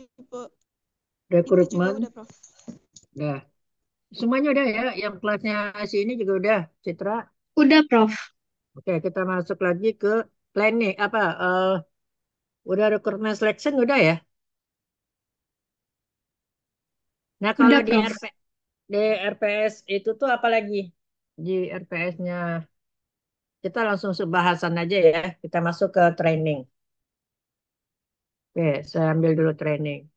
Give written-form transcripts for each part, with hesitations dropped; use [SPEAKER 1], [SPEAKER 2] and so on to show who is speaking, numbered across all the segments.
[SPEAKER 1] Tipe itu juga
[SPEAKER 2] Rekrutmen,
[SPEAKER 1] udah, Prof.
[SPEAKER 2] udah. Semuanya udah ya, yang kelasnya si ini juga udah, Citra.
[SPEAKER 3] Udah, Prof.
[SPEAKER 2] Oke, kita masuk lagi ke planning, udah rekrutmen selection udah ya. Nah, kalau
[SPEAKER 3] Udah, Prof.
[SPEAKER 2] di RPS itu tuh apa lagi? Di RPS-nya kita langsung sebahasan aja ya. Kita masuk ke training. Oke, saya ambil dulu training.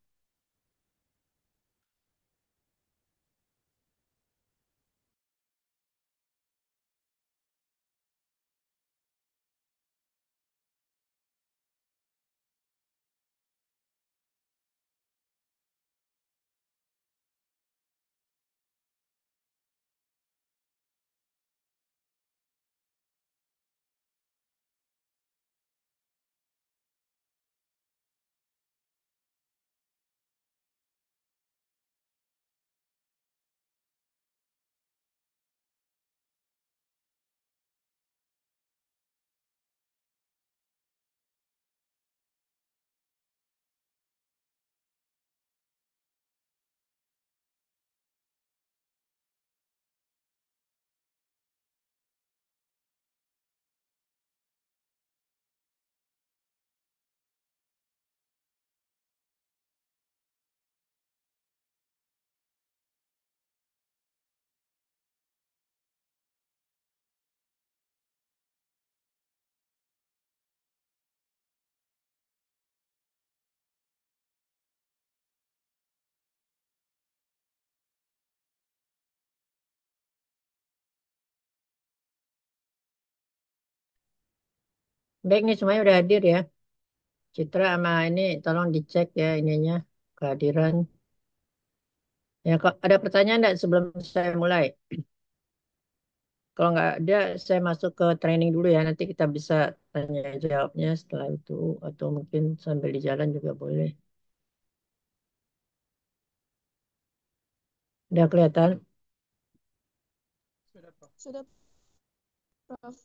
[SPEAKER 2] Baik, nih semuanya udah hadir ya. Citra sama ini tolong dicek ya ininya kehadiran. Ya, kok ada pertanyaan enggak sebelum saya mulai? Kalau nggak ada, saya masuk ke training dulu ya. Nanti kita bisa tanya jawabnya setelah itu, atau mungkin sambil di jalan juga boleh. Udah kelihatan?
[SPEAKER 1] Sudah, Prof.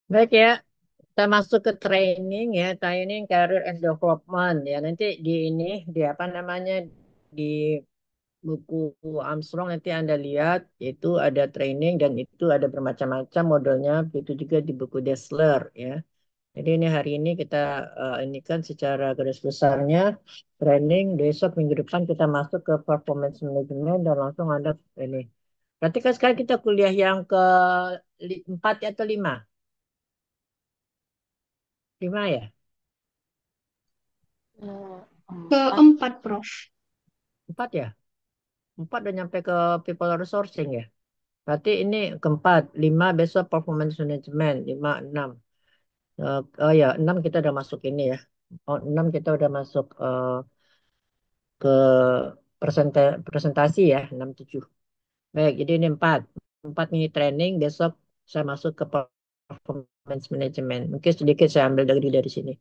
[SPEAKER 2] Baik ya, kita masuk ke training ya, training career and development ya. Nanti di ini, di apa namanya, di buku Armstrong nanti Anda lihat itu ada training dan itu ada bermacam-macam modelnya. Itu juga di buku Dessler ya. Jadi ini hari ini kita ini kan secara garis besarnya training. Besok minggu depan kita masuk ke performance management dan langsung ada ini. Berarti kan sekarang kita kuliah yang ke 4 atau 5? 5 ya?
[SPEAKER 1] Empat.
[SPEAKER 3] Keempat, Prof.
[SPEAKER 2] 4 ya? 4 udah nyampe ke people resourcing ya? Berarti ini keempat, 5 besok performance management, 5, 6. Oh ya, 6 kita udah masuk ini ya. Oh, 6 kita udah masuk ke presentasi ya, 6, 7. Baik, jadi ini 4. 4 ini training, besok saya masuk ke performance management. Mungkin sedikit saya ambil dari sini.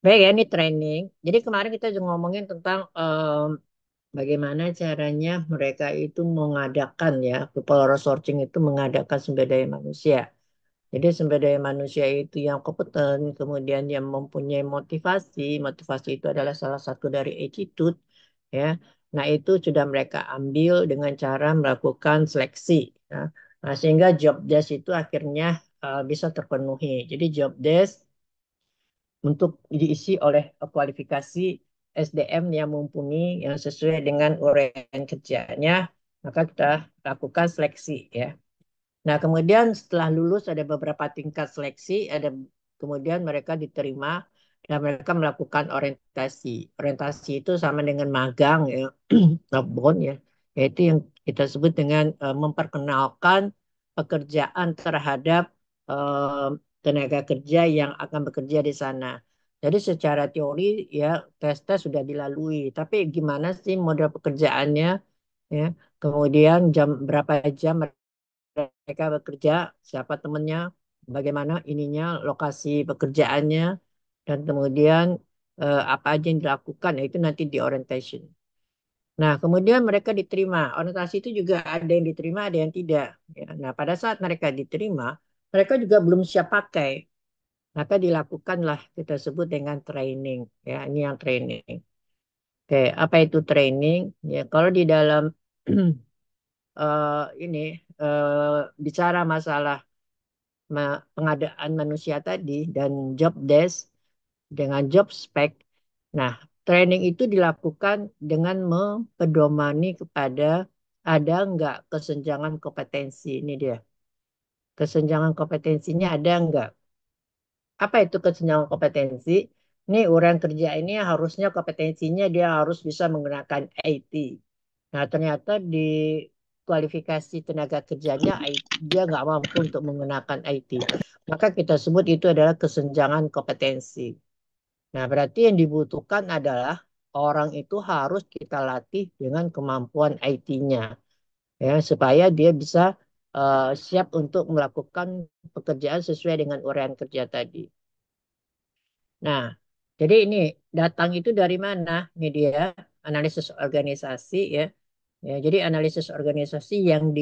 [SPEAKER 2] Baik ya, ini training. Jadi kemarin kita juga ngomongin tentang bagaimana caranya mereka itu mengadakan ya, people resourcing itu mengadakan sumber daya manusia. Jadi sumber daya manusia itu yang kompeten, kemudian yang mempunyai motivasi. Motivasi itu adalah salah satu dari attitude, ya. Nah itu sudah mereka ambil dengan cara melakukan seleksi, ya. Nah, sehingga job desk itu akhirnya bisa terpenuhi. Jadi job desk untuk diisi oleh kualifikasi SDM yang mumpuni, yang sesuai dengan uraian kerjanya, maka kita lakukan seleksi, ya. Nah, kemudian setelah lulus ada beberapa tingkat seleksi, kemudian mereka diterima dan mereka melakukan orientasi. Orientasi itu sama dengan magang ya, Bond ya, yaitu yang kita sebut dengan memperkenalkan pekerjaan terhadap eh, tenaga kerja yang akan bekerja di sana. Jadi secara teori ya tes-tes sudah dilalui, tapi gimana sih model pekerjaannya ya, kemudian jam berapa jam mereka bekerja, siapa temennya, bagaimana ininya, lokasi pekerjaannya, dan kemudian apa aja yang dilakukan, ya itu nanti di orientation. Nah, kemudian mereka diterima. Orientasi itu juga ada yang diterima, ada yang tidak. Ya, nah, pada saat mereka diterima, mereka juga belum siap pakai. Maka dilakukanlah kita sebut dengan training. Ya, ini yang training. Oke, apa itu training? Ya, kalau di dalam ini bicara masalah pengadaan manusia tadi dan job desk dengan job spec. Nah, training itu dilakukan dengan mempedomani kepada ada nggak kesenjangan kompetensi. Ini dia. Kesenjangan kompetensinya ada nggak? Apa itu kesenjangan kompetensi? Ini orang kerja ini harusnya kompetensinya dia harus bisa menggunakan IT. Nah, ternyata di kualifikasi tenaga kerjanya dia nggak mampu untuk menggunakan IT. Maka kita sebut itu adalah kesenjangan kompetensi. Nah, berarti yang dibutuhkan adalah orang itu harus kita latih dengan kemampuan IT-nya, ya, supaya dia bisa siap untuk melakukan pekerjaan sesuai dengan uraian kerja tadi. Nah, jadi ini datang itu dari mana? Ini dia analisis organisasi ya. Ya, jadi analisis organisasi yang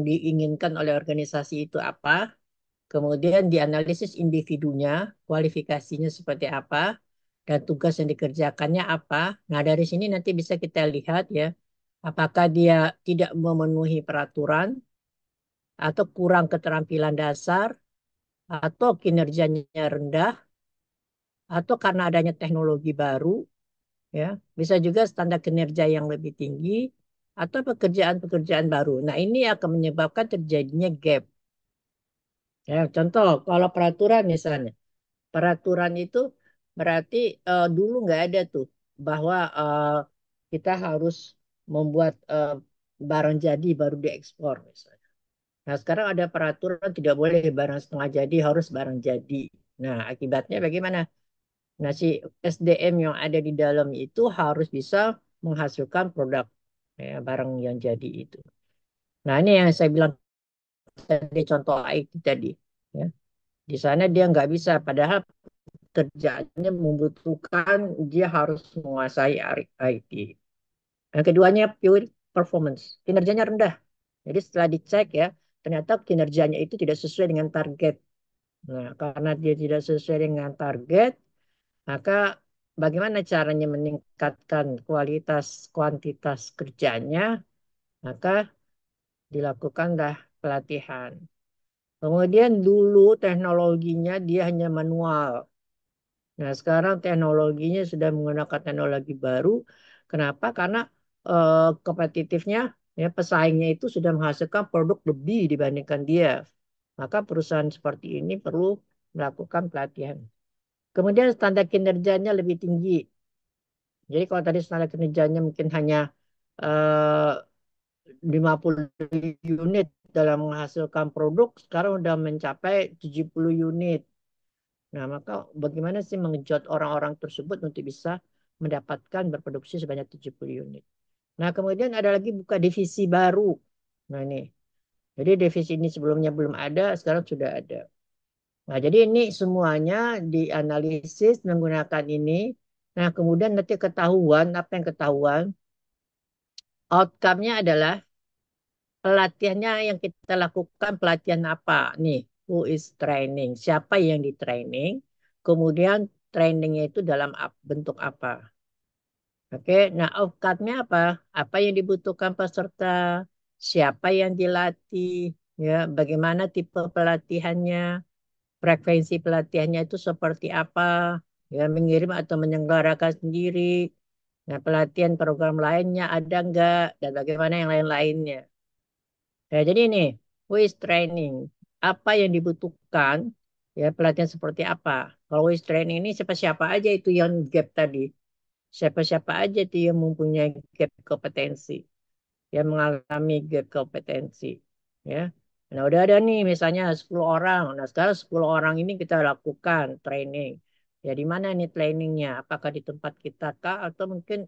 [SPEAKER 2] diinginkan oleh organisasi itu apa? Kemudian dianalisis individunya, kualifikasinya seperti apa, dan tugas yang dikerjakannya apa. Nah, dari sini nanti bisa kita lihat ya, apakah dia tidak memenuhi peraturan, atau kurang keterampilan dasar, atau kinerjanya rendah, atau karena adanya teknologi baru, ya. Bisa juga standar kinerja yang lebih tinggi, atau pekerjaan-pekerjaan baru. Nah, ini akan menyebabkan terjadinya gap. Ya, contoh, kalau peraturan misalnya. Peraturan itu berarti dulu nggak ada tuh bahwa kita harus membuat barang jadi baru diekspor misalnya. Nah, sekarang ada peraturan tidak boleh barang setengah jadi, harus barang jadi. Nah, akibatnya bagaimana? Nah, si SDM yang ada di dalam itu harus bisa menghasilkan produk ya, barang yang jadi itu. Nah, ini yang saya bilang tadi contoh IT tadi. Ya. Di sana dia nggak bisa, padahal kerjaannya membutuhkan dia harus menguasai IT. Yang keduanya pure performance, kinerjanya rendah. Jadi setelah dicek ya, ternyata kinerjanya itu tidak sesuai dengan target. Nah, karena dia tidak sesuai dengan target, maka bagaimana caranya meningkatkan kualitas kuantitas kerjanya? Maka dilakukanlah pelatihan. Kemudian dulu teknologinya dia hanya manual. Nah, sekarang teknologinya sudah menggunakan teknologi baru. Kenapa? Karena kompetitifnya, ya, pesaingnya itu sudah menghasilkan produk lebih dibandingkan dia. Maka perusahaan seperti ini perlu melakukan pelatihan. Kemudian standar kinerjanya lebih tinggi. Jadi kalau tadi standar kinerjanya mungkin hanya eh, 50 unit dalam menghasilkan produk, sekarang sudah mencapai 70 unit. Nah, maka bagaimana sih mengejut orang-orang tersebut untuk bisa mendapatkan berproduksi sebanyak 70 unit. Nah, kemudian ada lagi buka divisi baru. Nah, ini. Jadi divisi ini sebelumnya belum ada, sekarang sudah ada. Nah, jadi ini semuanya dianalisis menggunakan ini. Nah, kemudian nanti ketahuan, apa yang ketahuan? Outcome-nya adalah pelatihannya yang kita lakukan pelatihan apa? Nih, who is training? Siapa yang di training? Kemudian trainingnya itu dalam bentuk apa? Oke, nah outcome-nya apa? Apa yang dibutuhkan peserta? Siapa yang dilatih? Ya, bagaimana tipe pelatihannya? Frekuensi pelatihannya itu seperti apa? Ya, mengirim atau menyelenggarakan sendiri. Nah, pelatihan program lainnya ada nggak? Dan bagaimana yang lain-lainnya? Ya, jadi ini, WIS training. Apa yang dibutuhkan? Ya, pelatihan seperti apa? Kalau WIS training ini siapa-siapa aja itu yang gap tadi. Siapa-siapa aja itu yang mempunyai gap kompetensi. Yang mengalami gap kompetensi. Ya. Nah, udah ada nih misalnya 10 orang. Nah, sekarang 10 orang ini kita lakukan training. Ya, di mana nih trainingnya? Apakah di tempat kita kah? Atau mungkin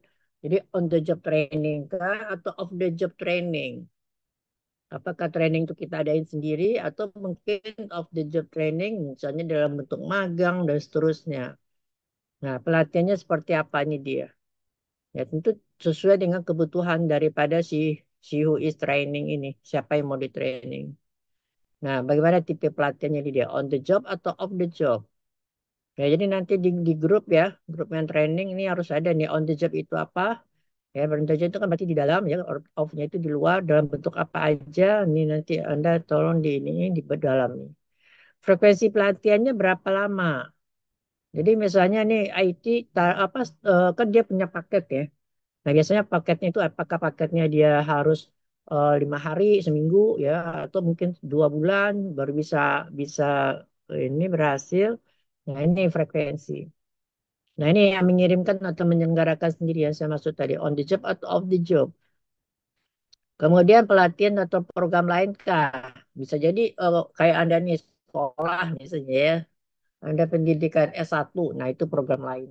[SPEAKER 2] jadi on the job training kah? Atau off the job training? Apakah training itu kita adain sendiri? Atau mungkin off the job training misalnya dalam bentuk magang dan seterusnya. Nah, pelatihannya seperti apa nih dia? Ya, tentu sesuai dengan kebutuhan daripada si who is training ini. Siapa yang mau di training. Nah, bagaimana tipe pelatihannya di dia? On the job atau off the job? Ya, jadi nanti di grup ya, grup yang training ini harus ada nih on the job itu apa? Ya, on the job itu kan berarti di dalam ya, off-nya itu di luar dalam bentuk apa aja. Ini nanti Anda tolong di dalam nih. Frekuensi pelatihannya berapa lama? Jadi misalnya nih IT apa kan dia punya paket ya. Nah, biasanya paketnya itu apakah paketnya dia harus 5 hari seminggu ya atau mungkin 2 bulan baru bisa bisa ini berhasil. Nah, ini frekuensi. Nah, ini yang mengirimkan atau menyelenggarakan sendiri yang saya maksud tadi on the job atau off the job. Kemudian pelatihan atau program lain kah? Bisa jadi kayak Anda nih sekolah misalnya ya. Anda pendidikan S1, nah itu program lain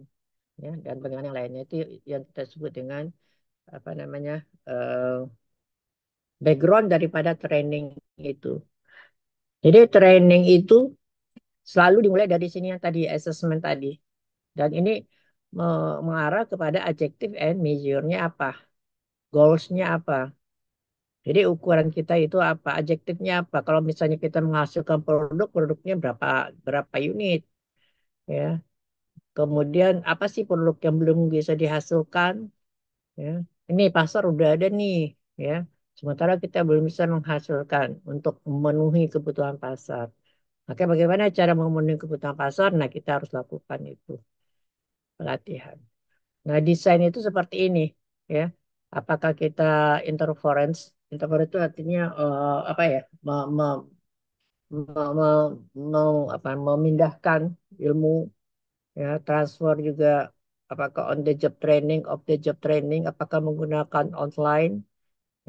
[SPEAKER 2] ya dan bagaimana yang lainnya itu yang kita sebut dengan apa namanya eh, background daripada training itu. Jadi training itu selalu dimulai dari sini yang tadi assessment tadi. Dan ini mengarah kepada objective and measure-nya apa, goals-nya apa. Jadi ukuran kita itu apa, objektifnya apa. Kalau misalnya kita menghasilkan produk, produknya berapa berapa unit, ya. Kemudian apa sih produk yang belum bisa dihasilkan, ya. Ini pasar udah ada nih, ya. Sementara kita belum bisa menghasilkan untuk memenuhi kebutuhan pasar. Maka bagaimana cara memenuhi kebutuhan pasar? Nah, kita harus lakukan itu pelatihan. Nah, desain itu seperti ini, ya. Apakah kita interference? Interference itu artinya apa ya? Me- me- apa, memindahkan ilmu, ya, transfer juga. Apakah on the job training, off the job training? Apakah menggunakan online?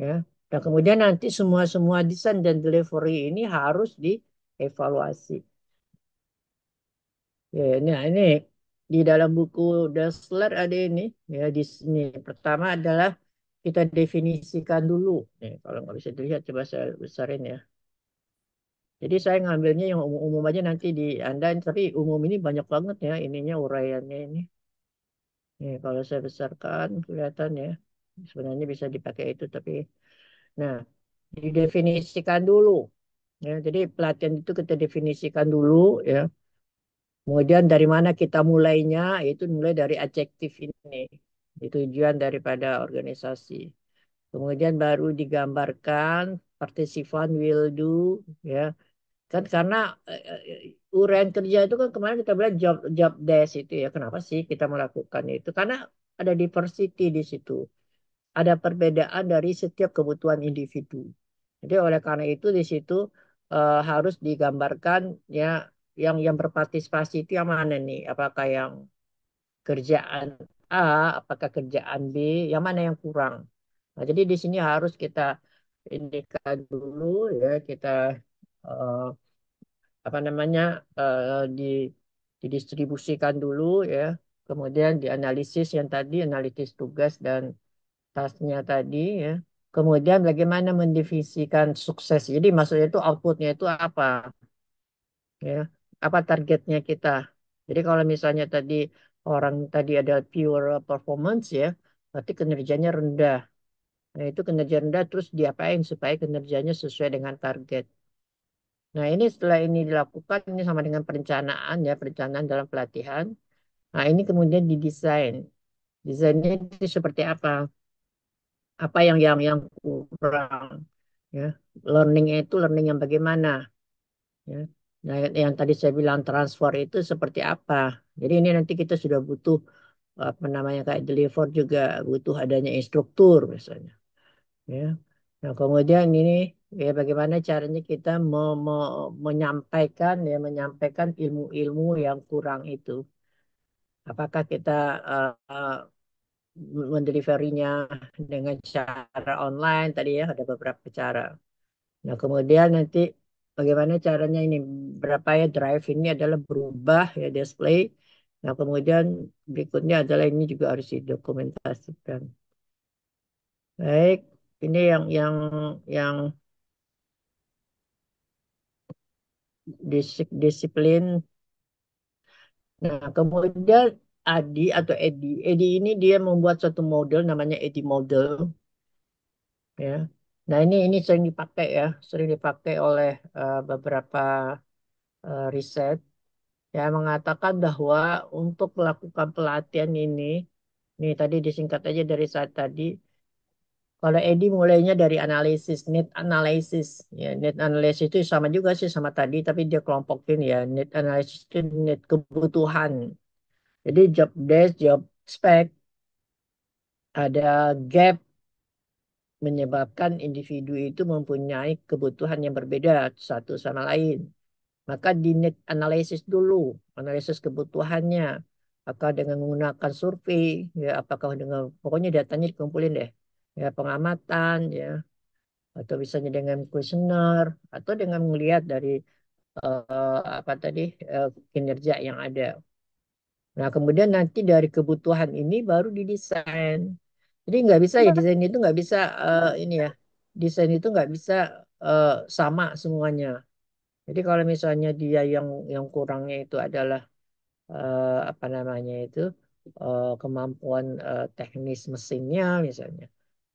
[SPEAKER 2] Ya. Dan kemudian nanti semua desain dan delivery ini harus dievaluasi. Ya, ini di dalam buku Dassler ada ini ya di sini. Pertama adalah kita definisikan dulu. Nih, kalau nggak bisa dilihat coba saya besarin ya. Jadi saya ngambilnya yang umum-umum aja nanti di Anda, tapi umum ini banyak banget ya ininya uraiannya ini. Nih, kalau saya besarkan kelihatan ya. Sebenarnya bisa dipakai itu tapi nah, didefinisikan dulu ya. Jadi pelatihan itu kita definisikan dulu ya. Kemudian dari mana kita mulainya, itu mulai dari adjektif ini. Itu tujuan daripada organisasi. Kemudian baru digambarkan participant will do, ya. Kan karena uraian kerja itu kan kemarin kita bilang job job desk itu ya. Kenapa sih kita melakukan itu? Karena ada diversity di situ. Ada perbedaan dari setiap kebutuhan individu. Jadi oleh karena itu di situ harus digambarkan ya yang berpartisipasi itu yang mana nih? Apakah yang kerjaan A, apakah kerjaan B, yang mana yang kurang? Nah, jadi di sini harus kita indikan dulu ya kita eh, apa namanya di didistribusikan dulu ya. Kemudian dianalisis yang tadi analisis tugas dan tasnya tadi ya. Kemudian bagaimana mendefinisikan sukses. Jadi maksudnya itu outputnya itu apa ya? Apa targetnya kita? Jadi kalau misalnya tadi orang tadi ada pure performance ya, berarti kinerjanya rendah. Nah, itu kinerja rendah terus diapain supaya kinerjanya sesuai dengan target. Nah, ini setelah ini dilakukan ini sama dengan perencanaan ya, perencanaan dalam pelatihan. Nah, ini kemudian didesain. Desainnya itu seperti apa? Apa yang kurang ya. Learningnya itu learning yang bagaimana ya. Nah, yang tadi saya bilang transfer itu seperti apa. Jadi ini nanti kita sudah butuh apa namanya kayak deliver juga butuh adanya instruktur misalnya ya. Nah, kemudian ini ya bagaimana caranya kita menyampaikan ya menyampaikan ilmu-ilmu yang kurang itu. Apakah kita mendeliverinya dengan cara online tadi ya ada beberapa cara. Nah, kemudian nanti bagaimana caranya ini, berapa ya drive ini adalah berubah ya display. Nah, kemudian berikutnya adalah ini juga harus didokumentasikan. Baik, ini yang disiplin. Nah, kemudian Adi atau Edi ini dia membuat satu model namanya Edi model ya. Nah, ini sering dipakai ya, sering dipakai oleh beberapa riset yang mengatakan bahwa untuk melakukan pelatihan ini tadi disingkat aja dari saat tadi. Kalau Edi mulainya dari analisis, need analysis. Ya, need analysis itu sama juga sih sama tadi, tapi dia kelompokin ya. Need analysis itu need kebutuhan. Jadi job desk, job spec, ada gap menyebabkan individu itu mempunyai kebutuhan yang berbeda satu sama lain. Maka di need analisis dulu, analisis kebutuhannya. Apakah dengan menggunakan survei, ya, apakah dengan pokoknya datanya dikumpulin deh, ya pengamatan, ya, atau misalnya dengan kuesioner, atau dengan melihat dari apa tadi kinerja yang ada. Nah, kemudian nanti dari kebutuhan ini baru didesain. Jadi nggak bisa ya desain itu nggak bisa ini ya, desain itu nggak bisa eh, sama semuanya. Jadi kalau misalnya dia yang kurangnya itu adalah apa namanya itu kemampuan teknis mesinnya misalnya,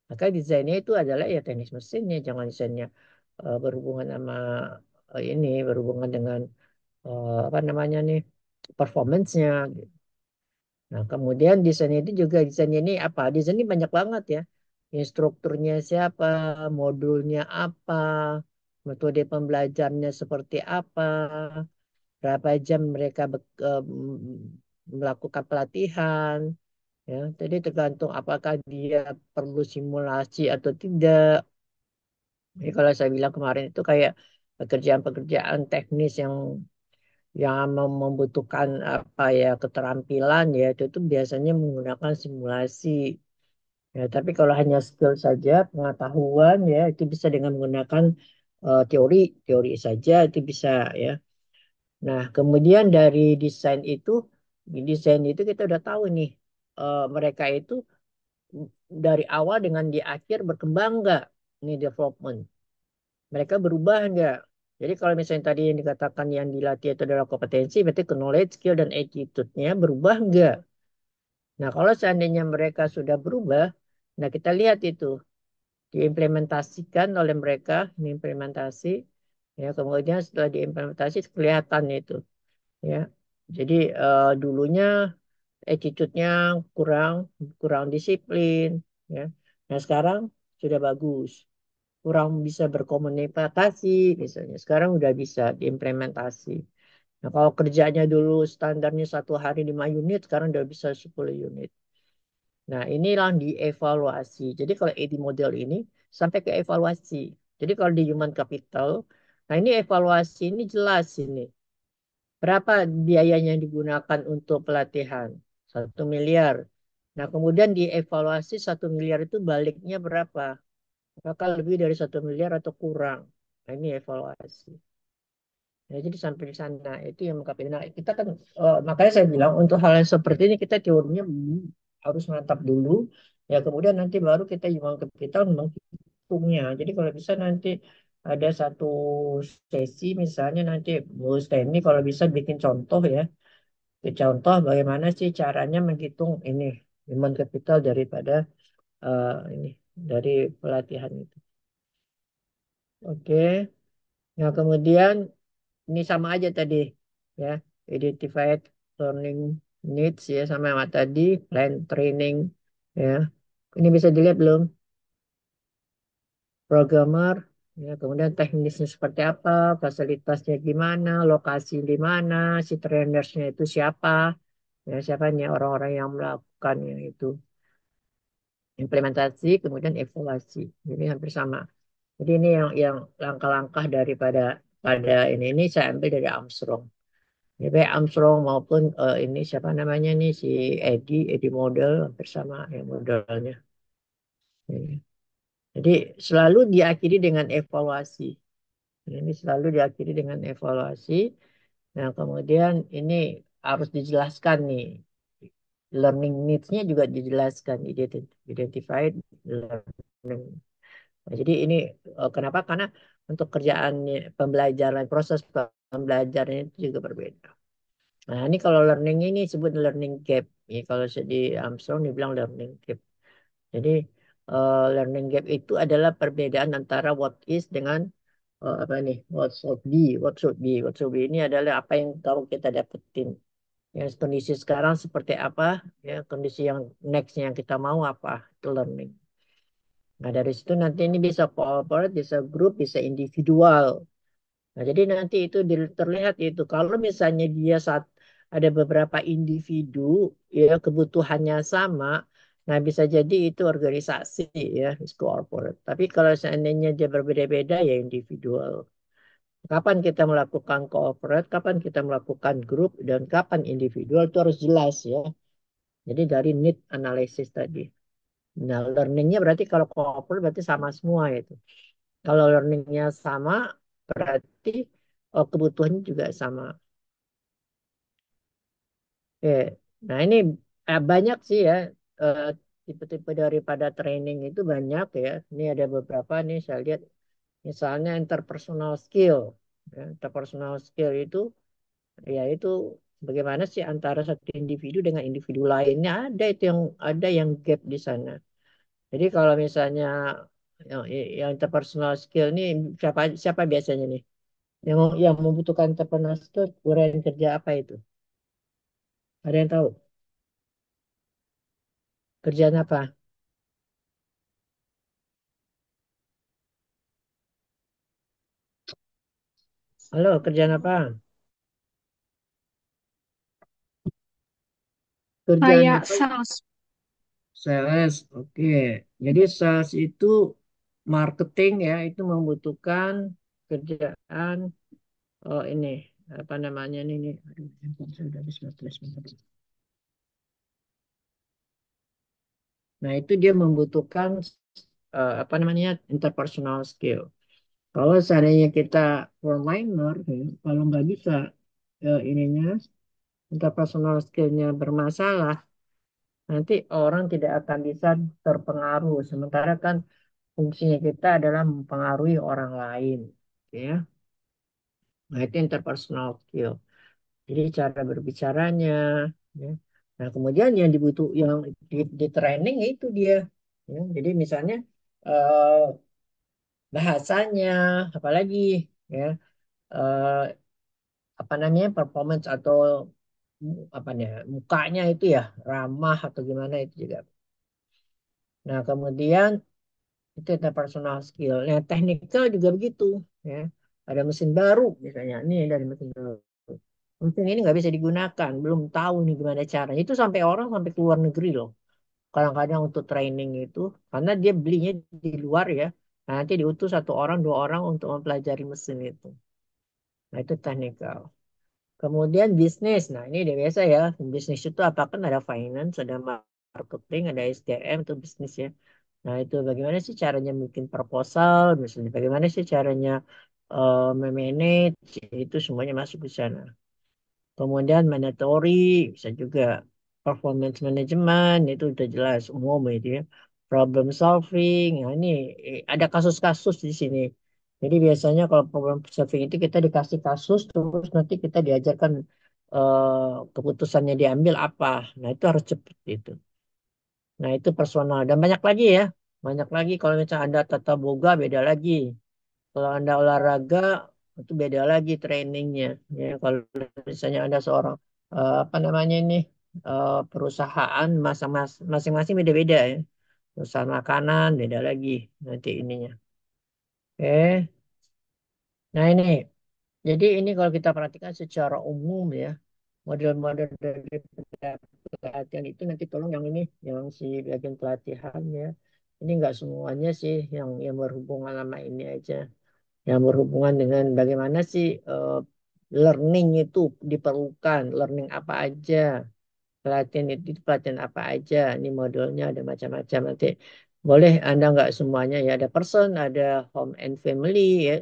[SPEAKER 2] maka desainnya itu adalah ya teknis mesinnya, jangan desainnya berhubungan sama berhubungan dengan apa namanya nih performance-nya. Nah, kemudian desain itu juga desain ini apa? Desain ini banyak banget ya. Instrukturnya siapa, modulnya apa, metode pembelajarannya seperti apa, berapa jam mereka melakukan pelatihan, ya. Jadi tergantung apakah dia perlu simulasi atau tidak. Jadi kalau saya bilang kemarin itu kayak pekerjaan-pekerjaan teknis yang membutuhkan apa ya keterampilan ya itu tuh biasanya menggunakan simulasi. Ya, tapi kalau hanya skill saja, pengetahuan ya itu bisa dengan menggunakan teori, teori saja itu bisa ya. Nah, kemudian dari desain itu, di desain itu kita udah tahu nih mereka itu dari awal dengan di akhir berkembang nggak nih development. Mereka berubah nggak? Jadi kalau misalnya tadi yang dikatakan yang dilatih itu adalah kompetensi, berarti ke knowledge, skill, dan attitude-nya berubah nggak? Nah, kalau seandainya mereka sudah berubah, nah kita lihat itu diimplementasikan oleh mereka, diimplementasi, ya kemudian setelah diimplementasi kelihatan itu, ya. Jadi dulunya attitude-nya kurang kurang disiplin, ya. Nah sekarang sudah bagus, kurang bisa berkomunikasi, misalnya sekarang udah bisa diimplementasi. Nah kalau kerjanya dulu standarnya 1 hari 5 unit, sekarang udah bisa 10 unit. Nah, inilah dievaluasi. Jadi kalau ED model ini sampai ke evaluasi. Jadi kalau di human capital, nah ini evaluasi ini jelas ini. Berapa biayanya yang digunakan untuk pelatihan? 1 miliar. Nah, kemudian dievaluasi 1 miliar itu baliknya berapa? Apakah lebih dari 1 miliar atau kurang? Nah, ini evaluasi. Ya, jadi sampai di sana itu yang mengkapi. Nah, kita kan makanya saya bilang untuk hal yang seperti ini kita teorinya harus mantap dulu. Ya, kemudian nanti baru kita menghitungnya. Jadi kalau bisa nanti ada satu sesi misalnya nanti Bu Steni kalau bisa bikin contoh ya. Bikin contoh bagaimana sih caranya menghitung ini human capital daripada ini dari pelatihan itu. Oke. Nah, kemudian ini sama aja tadi ya, identified learning needs ya sama tadi plan training ya. Ini bisa dilihat belum? Programmer ya, kemudian teknisnya seperti apa, fasilitasnya gimana, lokasi di mana, si trainersnya itu siapa, ya siapanya orang-orang yang melakukan yang itu implementasi, kemudian evaluasi. Jadi hampir sama. Jadi ini yang langkah-langkah daripada pada ini saya ambil dari Armstrong. Ya, baik Armstrong maupun ini siapa namanya nih si Edi model hampir sama ya modelnya. Ya. Jadi selalu diakhiri dengan evaluasi. Ini selalu diakhiri dengan evaluasi. Nah, kemudian ini harus dijelaskan nih. Learning needs-nya juga dijelaskan, identified learning. Nah, jadi ini kenapa? Karena untuk kerjaannya pembelajaran, proses pembelajaran itu juga berbeda. Nah, ini kalau learning ini sebut learning gap. Ya, kalau di Armstrong dibilang learning gap. Jadi learning gap itu adalah perbedaan antara what is dengan apa nih, what should be, what should be, what should be ini adalah apa yang tahu kita dapetin. Ya, kondisi sekarang seperti apa, ya kondisi yang nextnya yang kita mau apa, itu learning. Nah, dari situ nanti ini bisa corporate, bisa grup, bisa individual. Nah, jadi nanti itu terlihat itu kalau misalnya dia saat ada beberapa individu ya kebutuhannya sama, nah bisa jadi itu organisasi ya, is corporate. Tapi kalau seandainya dia berbeda-beda ya individual. Kapan kita melakukan corporate, kapan kita melakukan grup, dan kapan individual itu harus jelas ya. Jadi dari need analysis tadi. Nah, learningnya berarti kalau corporate berarti sama semua itu. Kalau learningnya sama, berarti kebutuhannya juga sama. Oke. Nah, ini banyak sih ya eh, tipe-tipe daripada training itu banyak ya. Ini ada beberapa nih saya lihat. Misalnya interpersonal skill. Ya, interpersonal skill itu ya itu bagaimana sih antara satu individu dengan individu lainnya ada yang gap di sana. Jadi kalau misalnya yang interpersonal skill ini siapa siapa biasanya nih? Yang membutuhkan entrepreneur itu uraian kerja apa itu? Ada yang tahu? Kerjaan apa? Halo, kerjaan apa? Kerjaan
[SPEAKER 3] Kayak
[SPEAKER 2] apa?
[SPEAKER 3] sales.
[SPEAKER 2] Sales. Oke. Jadi sales itu marketing ya, itu membutuhkan kerjaan ini apa namanya ini nih. Aduh, handphone saya udah habis baterai sebentar. Nah, itu dia membutuhkan apa namanya interpersonal skill. Kalau seandainya kita frontliner, ya, kalau nggak bisa ininya interpersonal skillnya bermasalah, nanti orang tidak akan bisa terpengaruh. Sementara kan fungsinya kita adalah mempengaruhi orang lain, ya. Nah, itu interpersonal skill. Jadi cara berbicaranya, ya. Nah, kemudian yang yang di training itu dia, ya. Jadi misalnya eh, bahasanya, apalagi, ya, eh, apa namanya performance atau apa nih mukanya itu ya ramah atau gimana itu juga. Nah, kemudian itu interpersonal skill. Nah, technical juga begitu, ya. Ada mesin baru misalnya, ini dari mesin baru. Mesin ini nggak bisa digunakan, belum tahu nih gimana caranya. Itu sampai orang sampai ke luar negeri loh. Kadang-kadang untuk training itu, karena dia belinya di luar ya. Nah, nanti diutus satu orang, dua orang untuk mempelajari mesin itu. Nah, itu technical. Kemudian bisnis. Nah, ini udah biasa ya. Bisnis itu apakah ada finance, ada marketing, ada SDM, itu bisnis ya. Nah, itu bagaimana sih caranya bikin proposal, misalnya bagaimana sih caranya memanage, itu semuanya masuk di sana. Kemudian mandatory, bisa juga performance management, itu udah jelas umum itu ya. Problem solving, nah ini ada kasus-kasus di sini. Jadi biasanya kalau problem solving itu kita dikasih kasus, terus nanti kita diajarkan keputusannya diambil apa. Nah, itu harus cepat itu. Nah, itu personal. Dan banyak lagi ya. Banyak lagi kalau misalnya Anda tata boga beda lagi. Kalau Anda olahraga itu beda lagi trainingnya. Ya, kalau misalnya Anda seorang apa namanya ini perusahaan masing-masing beda-beda ya. Perusahaan makanan beda lagi nanti ininya. Oke. Nah, ini jadi ini kalau kita perhatikan secara umum ya, model-model dari pelatihan itu nanti tolong yang ini, yang si bagian pelatihan ya. Ini enggak semuanya sih yang berhubungan sama ini aja. Yang berhubungan dengan bagaimana sih learning itu diperlukan, learning apa aja, pelatihan itu pelatihan apa aja, ini modelnya ada macam-macam nanti. Boleh Anda nggak semuanya ya, ada person, ada home and family ya,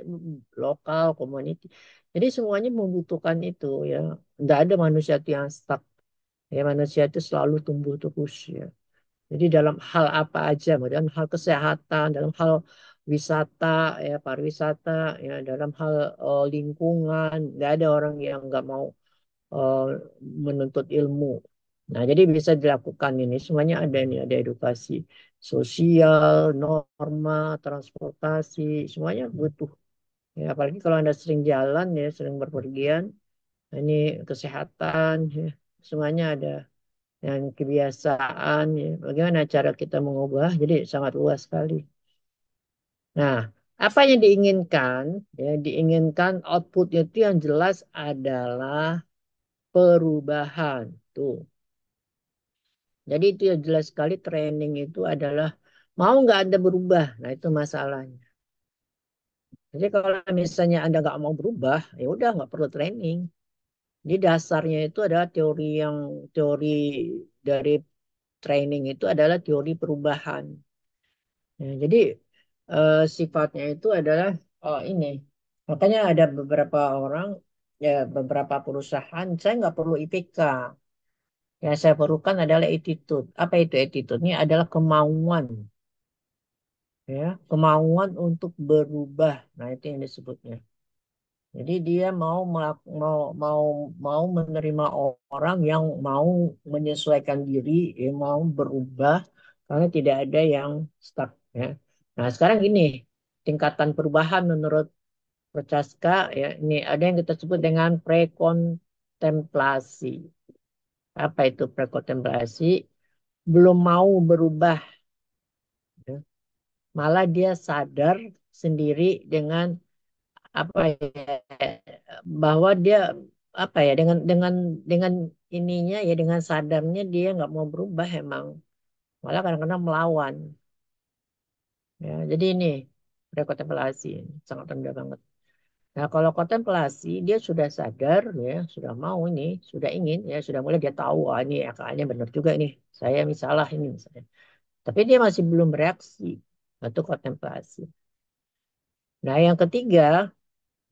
[SPEAKER 2] lokal, community. Jadi semuanya membutuhkan itu ya. Tidak ada manusia itu yang stuck. Ya, manusia itu selalu tumbuh terus ya. Jadi dalam hal apa aja, dalam hal kesehatan, dalam hal wisata, ya pariwisata, ya dalam hal lingkungan, nggak ada orang yang nggak mau eh, menuntut ilmu. Nah, jadi bisa dilakukan ini. Semuanya ada ini, ada edukasi sosial, norma, transportasi, semuanya butuh. Ya, apalagi kalau Anda sering jalan ya, sering berpergian, nah, ini kesehatan, ya, semuanya ada. Dan kebiasaan, ya, bagaimana cara kita mengubah, jadi sangat luas sekali. Nah, apa yang diinginkan? Ya, diinginkan outputnya itu yang jelas adalah perubahan. Tuh. Jadi itu yang jelas sekali training itu adalah mau nggak Anda berubah. Nah, itu masalahnya. Jadi kalau misalnya Anda nggak mau berubah, ya udah nggak perlu training. Jadi dasarnya itu adalah teori dari training itu adalah teori perubahan. Ya, jadi sifatnya itu adalah ini. Makanya ada beberapa orang, ya beberapa perusahaan, saya nggak perlu IPK. Yang saya perlukan adalah attitude. Apa itu attitude? Ini adalah kemauan, ya, kemauan untuk berubah. Nah, itu yang disebutnya. Jadi dia mau menerima orang yang mau menyesuaikan diri, mau berubah karena tidak ada yang stuck. Ya. Nah, sekarang gini, tingkatan perubahan menurut Prochaska ya, ini ada yang kita sebut dengan prekontemplasi. Apa itu prekontemplasi? Belum mau berubah, ya. Malah dia sadar sendiri dengan apa ya, bahwa dia apa ya, dengan ininya ya, dengan sadarnya dia nggak mau berubah emang, malah kadang-kadang melawan ya. Jadi ini prekontemplasi sangat rendah banget. Nah, kalau kontemplasi dia sudah sadar ya, sudah mau ini, sudah ingin ya, sudah mulai dia tahu, ah ini akalnya benar juga ini, saya misalah ini misalnya. Tapi dia masih belum bereaksi. Itu kontemplasi. Nah, yang ketiga,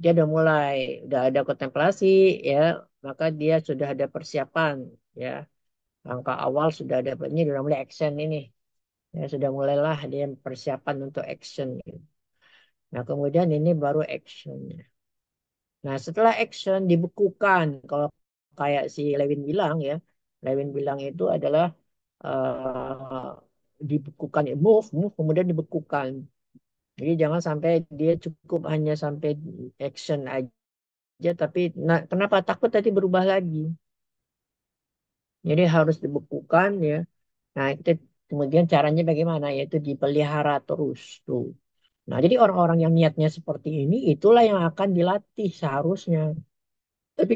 [SPEAKER 2] dia udah ada kontemplasi ya, maka dia sudah ada persiapan ya. Langkah awal sudah ada, ini sudah mulai action ini. Ya, sudah mulailah dia persiapan untuk action. Nah, kemudian ini baru action. Nah, setelah action dibekukan. Kalau kayak si Lewin bilang ya, Lewin bilang itu adalah dibekukan, move, kemudian dibekukan. Jadi jangan sampai dia cukup hanya sampai action aja, tapi nah, kenapa takut tadi berubah lagi? Jadi harus dibekukan ya. Nah, itu kemudian caranya bagaimana? Yaitu dipelihara terus tuh. Nah, jadi orang-orang yang niatnya seperti ini itulah yang akan dilatih seharusnya. Tapi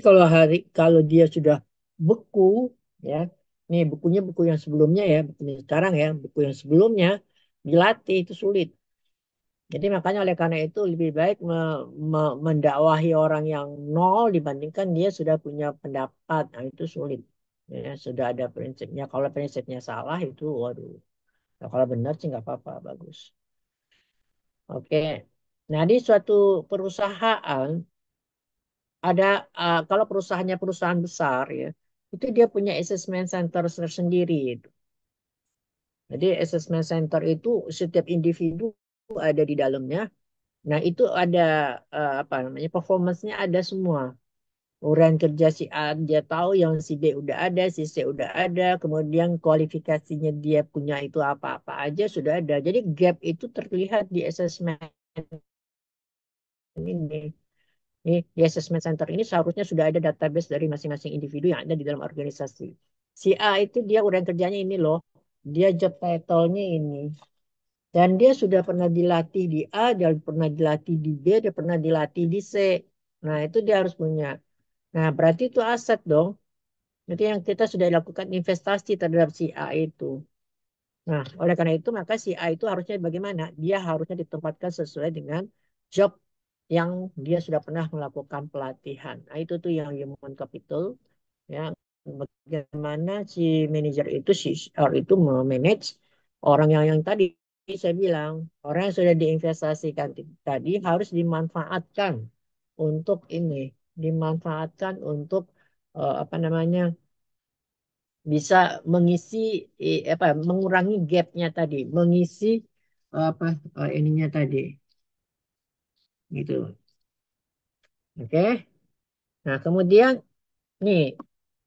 [SPEAKER 2] kalau dia sudah beku, ya, nih bukunya buku yang sebelumnya ya, buku yang sekarang ya, buku yang sebelumnya dilatih itu sulit. Jadi makanya oleh karena itu lebih baik mendakwahi orang yang nol dibandingkan dia sudah punya pendapat. Nah, itu sulit. Ya, sudah ada prinsipnya. Kalau prinsipnya salah itu, waduh. Nah, kalau benar sih nggak apa-apa, bagus. Oke. Nah, di suatu perusahaan ada kalau perusahaannya perusahaan besar ya, itu dia punya assessment center tersendiri itu. Jadi assessment center itu setiap individu ada di dalamnya. Nah, itu ada apa namanya? Performance-nya ada semua. Orang kerja si A dia tahu, yang si B udah ada, si C udah ada, kemudian kualifikasinya dia punya itu apa-apa aja sudah ada. Jadi gap itu terlihat di assessment ini. Di assessment center ini seharusnya sudah ada database dari masing-masing individu yang ada di dalam organisasi. Si A itu dia orang kerjanya ini loh, dia job title-nya ini. Dan dia sudah pernah dilatih di A, dia pernah dilatih di B, dia pernah dilatih di C. Nah, itu dia harus punya. Nah, berarti itu aset dong. Itu yang kita sudah lakukan investasi terhadap si A itu. Nah, oleh karena itu maka si A itu harusnya bagaimana? Dia harusnya ditempatkan sesuai dengan job yang dia sudah pernah melakukan pelatihan. Nah, itu tuh yang human capital ya. Bagaimana si manajer itu, si HR itu memanage orang yang tadi saya bilang orang yang sudah diinvestasikan tadi harus dimanfaatkan untuk ini, dimanfaatkan untuk apa namanya bisa mengisi apa mengurangi gapnya tadi, mengisi apa ininya tadi, gitu. Oke. Nah, kemudian nih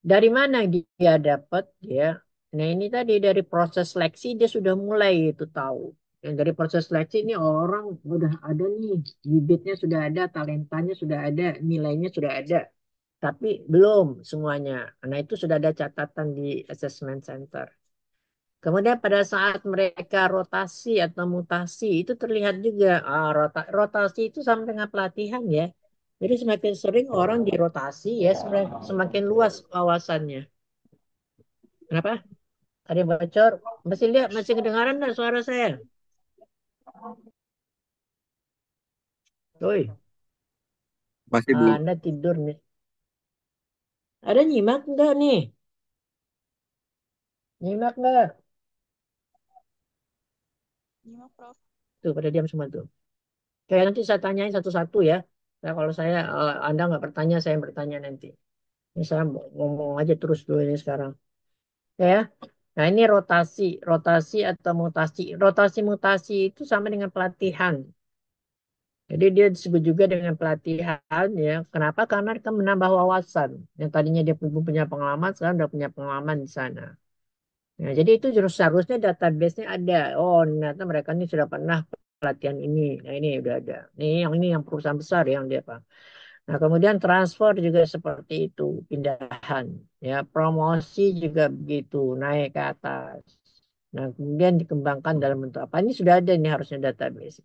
[SPEAKER 2] dari mana dia dapat ya? Nah, ini tadi dari proses seleksi dia sudah mulai itu tahu. Yang dari proses seleksi ini orang udah ada nih, bibitnya sudah ada, talentanya sudah ada, nilainya sudah ada. Tapi belum semuanya. Nah, itu sudah ada catatan di assessment center. Kemudian pada saat mereka rotasi atau mutasi itu terlihat juga rotasi itu sama dengan pelatihan ya. Jadi semakin sering orang dirotasi ya semakin luas wawasannya. Kenapa? Ada yang bocor? Masih lihat, masih kedengaran nggak suara saya? Woi,
[SPEAKER 3] Masih Bu.
[SPEAKER 2] Anda tidur nih. Ada nyimak nggak nih? Nyimak nggak?
[SPEAKER 1] Nyimak, Prof.
[SPEAKER 2] Tuh pada diam semua tuh. Kayak nanti saya tanyain satu-satu ya. Nah, kalau saya Anda nggak bertanya, saya yang bertanya nanti. Ini saya ngomong aja terus dulu ini sekarang. Ya. Nah, ini rotasi, rotasi atau mutasi. Rotasi mutasi itu sama dengan pelatihan. Jadi dia disebut juga dengan pelatihan ya. Kenapa? Karena kan menambah wawasan. Yang tadinya dia belum punya pengalaman, sekarang udah punya pengalaman di sana. Nah, jadi itu seharusnya database-nya ada. Oh, ternyata mereka ini sudah pernah pelatihan ini. Nah, ini udah ada. Ini yang perusahaan besar yang dia Pak. Nah, kemudian transfer juga seperti itu, pindahan. Ya, promosi juga begitu, naik ke atas. Nah, kemudian dikembangkan dalam bentuk apa? Ini sudah ada ini harusnya database.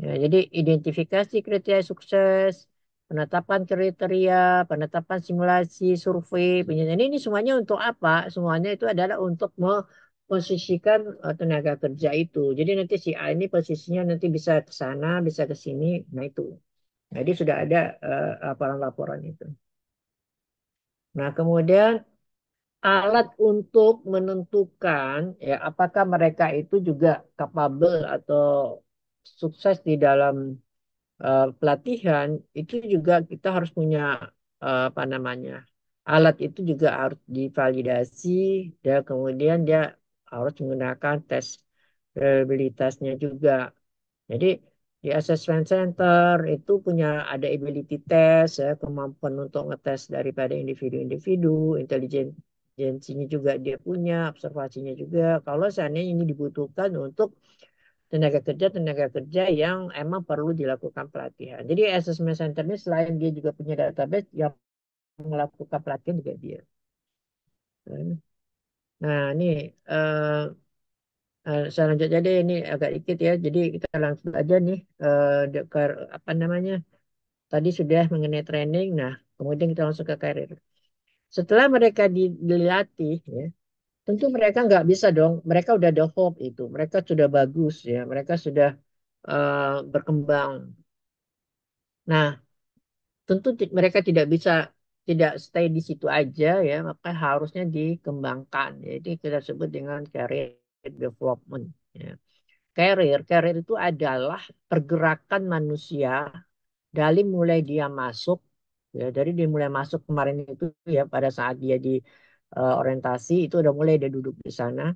[SPEAKER 2] Ya, jadi identifikasi kriteria sukses, penetapan kriteria, penetapan simulasi, survei, penelitian ini semuanya untuk apa? Semuanya itu adalah untuk memposisikan tenaga kerja itu. Jadi nanti si A ini posisinya nanti bisa ke sana, bisa ke sini. Nah itu. Jadi sudah ada laporan-laporan itu. Nah kemudian alat untuk menentukan ya apakah mereka itu juga capable atau sukses di dalam pelatihan itu juga kita harus punya apa namanya alat itu juga harus divalidasi dan kemudian dia harus menggunakan tes reliabilitasnya juga. Jadi di assessment center itu punya ada ability test ya kemampuan untuk ngetes daripada individu-individu, intelijensinya juga dia punya, observasinya juga. Kalau seandainya ini dibutuhkan untuk tenaga kerja yang emang perlu dilakukan pelatihan. Jadi assessment center ini selain dia juga punya database yang melakukan pelatihan juga dia. Nah, ini eh, saya lanjut aja deh ini agak dikit ya. Jadi kita langsung aja nih apa namanya? Tadi sudah mengenai training. Nah, kemudian kita langsung ke karir. Setelah mereka dilatih ya, tentu mereka nggak bisa dong. Mereka udah ada hope itu. Mereka sudah bagus ya. Mereka sudah berkembang. Nah, tentu mereka tidak bisa tidak stay di situ aja ya, maka harusnya dikembangkan. Jadi kita sebut dengan career development. Ya. Career itu adalah pergerakan manusia dari mulai dia masuk, ya dari dia mulai masuk kemarin itu ya pada saat dia di orientasi itu udah mulai dia duduk di sana.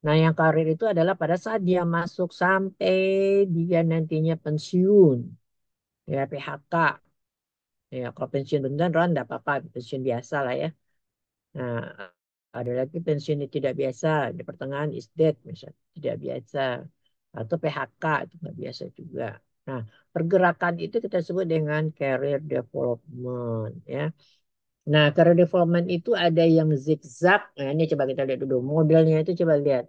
[SPEAKER 2] Nah, yang karir itu adalah pada saat dia masuk sampai dia nantinya pensiun, ya PHK. Ya, kalau pensiun beneran enggak apa-apa, pensiun biasa lah ya. Nah, ada lagi pensiun yang tidak biasa, di pertengahan is dead misalnya, tidak biasa. Atau PHK itu nggak biasa juga. Nah, pergerakan itu kita sebut dengan career development ya. Nah, career development itu ada yang zigzag. Nah, ini coba kita lihat dulu. Modelnya itu coba lihat.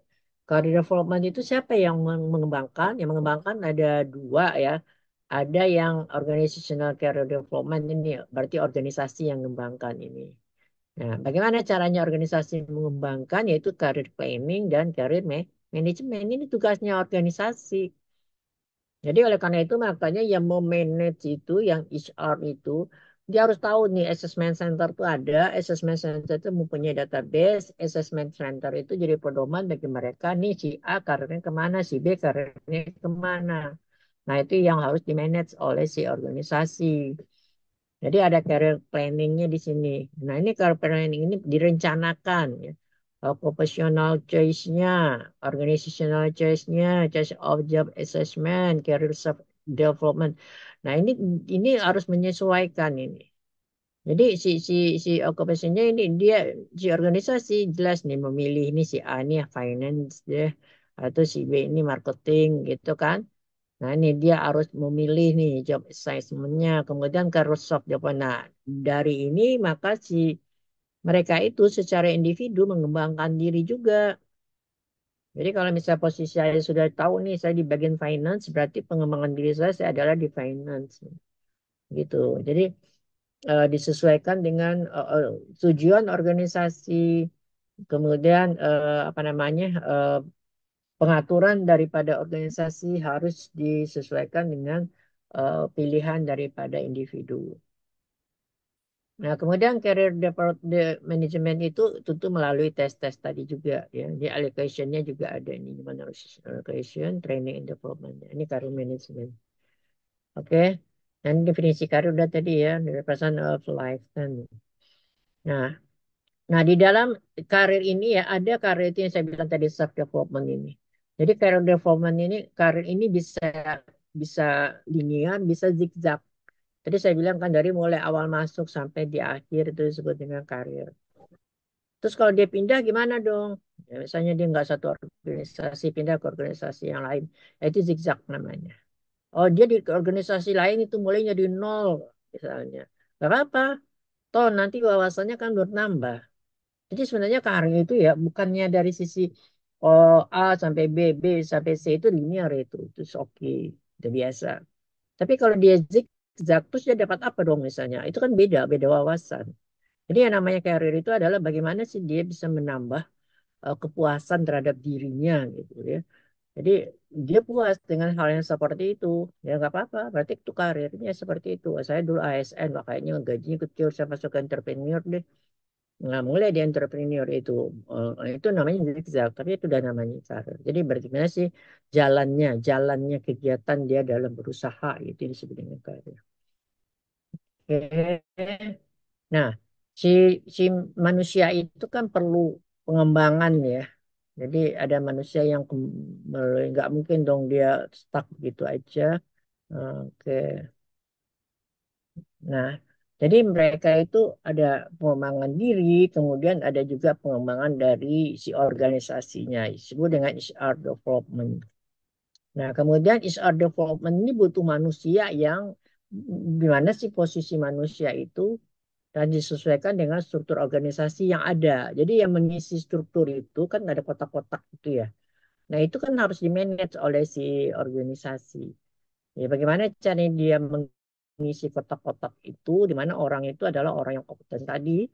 [SPEAKER 2] Career development itu siapa yang mengembangkan? Yang mengembangkan ada dua ya. Ada yang organizational career development ini, berarti organisasi yang mengembangkan ini. Nah, bagaimana caranya organisasi mengembangkan? Yaitu career planning dan career management. Ini tugasnya organisasi. Jadi oleh karena itu makanya yang memanage itu, yang HR itu dia harus tahu nih assessment center tuh ada, assessment center itu mempunyai database, assessment center itu jadi pedoman bagi mereka nih si A karirnya kemana, si B karirnya kemana. Nah itu yang harus dimanage oleh si organisasi. Jadi ada career planningnya di sini. Nah ini career planning ini direncanakan ya. Occupational choice-nya, organizational choice-nya, choice of job assessment, career development. Nah ini harus menyesuaikan ini. Jadi si occupationnya ini dia si organisasi jelas nih memilih ini si A ini finance deh atau si B ini marketing gitu kan. Nah, ini dia harus memilih nih job assignment-nya, kemudian career soft job. Nah, dari ini maka si mereka itu secara individu mengembangkan diri juga. Jadi kalau misalnya posisi saya sudah tahu nih saya di bagian finance, berarti pengembangan diri saya adalah di finance gitu. Jadi disesuaikan dengan tujuan organisasi, kemudian apa namanya pengaturan daripada organisasi harus disesuaikan dengan pilihan daripada individu. Nah, kemudian career management itu tentu melalui tes-tes tadi juga ya. Di allocation-nya juga ada ini human resource allocation, training and development. Ini career management. Oke. Dan definisi karir udah tadi ya, the person of life kan. Nah, nah, di dalam karir ini ya ada karir itu yang saya bilang tadi self development ini. Jadi karir development ini karir ini bisa bisa linear, bisa zigzag. Tadi saya bilang kan dari mulai awal masuk sampai di akhir itu disebut dengan karir. Terus kalau dia pindah gimana dong? Ya, misalnya dia nggak satu organisasi pindah ke organisasi yang lain, ya itu zigzag namanya. Oh dia di organisasi lain itu mulainya di nol misalnya. Gak apa-apa. Toh nanti wawasannya kan bertambah. Jadi sebenarnya karir itu ya bukannya dari sisi oh, A sampai B, B sampai C itu linear itu oke, itu biasa. Tapi kalau dia zigzag terus dia dapat apa dong misalnya? Itu kan beda, beda wawasan. Jadi yang namanya karir itu adalah bagaimana sih dia bisa menambah kepuasan terhadap dirinya gitu ya. Jadi dia puas dengan hal yang seperti itu, ya nggak apa-apa. Berarti itu karirnya seperti itu. Saya dulu ASN, makanya gajinya kecil, saya masuk ke entrepreneur deh. Nah, mulai di entrepreneur itu namanya zigzag, tapi itu udah namanya karir. Jadi bagaimana sih jalannya kegiatan dia dalam berusaha itu disebut dengan karir. Oke. Nah, si si manusia itu kan perlu pengembangan ya. Jadi ada manusia yang nggak mungkin dong dia stuck gitu aja. Oke. Nah, jadi mereka itu ada pengembangan diri, kemudian ada juga pengembangan dari si organisasinya, disebut dengan HR development. Nah, kemudian HR development ini butuh manusia yang di mana sih posisi manusia itu dan disesuaikan dengan struktur organisasi yang ada. Jadi yang mengisi struktur itu kan ada kotak-kotak itu ya. Nah, itu kan harus di-manage oleh si organisasi. Ya, bagaimana cara dia mengisi kotak-kotak itu, di mana orang itu adalah orang yang kompeten tadi,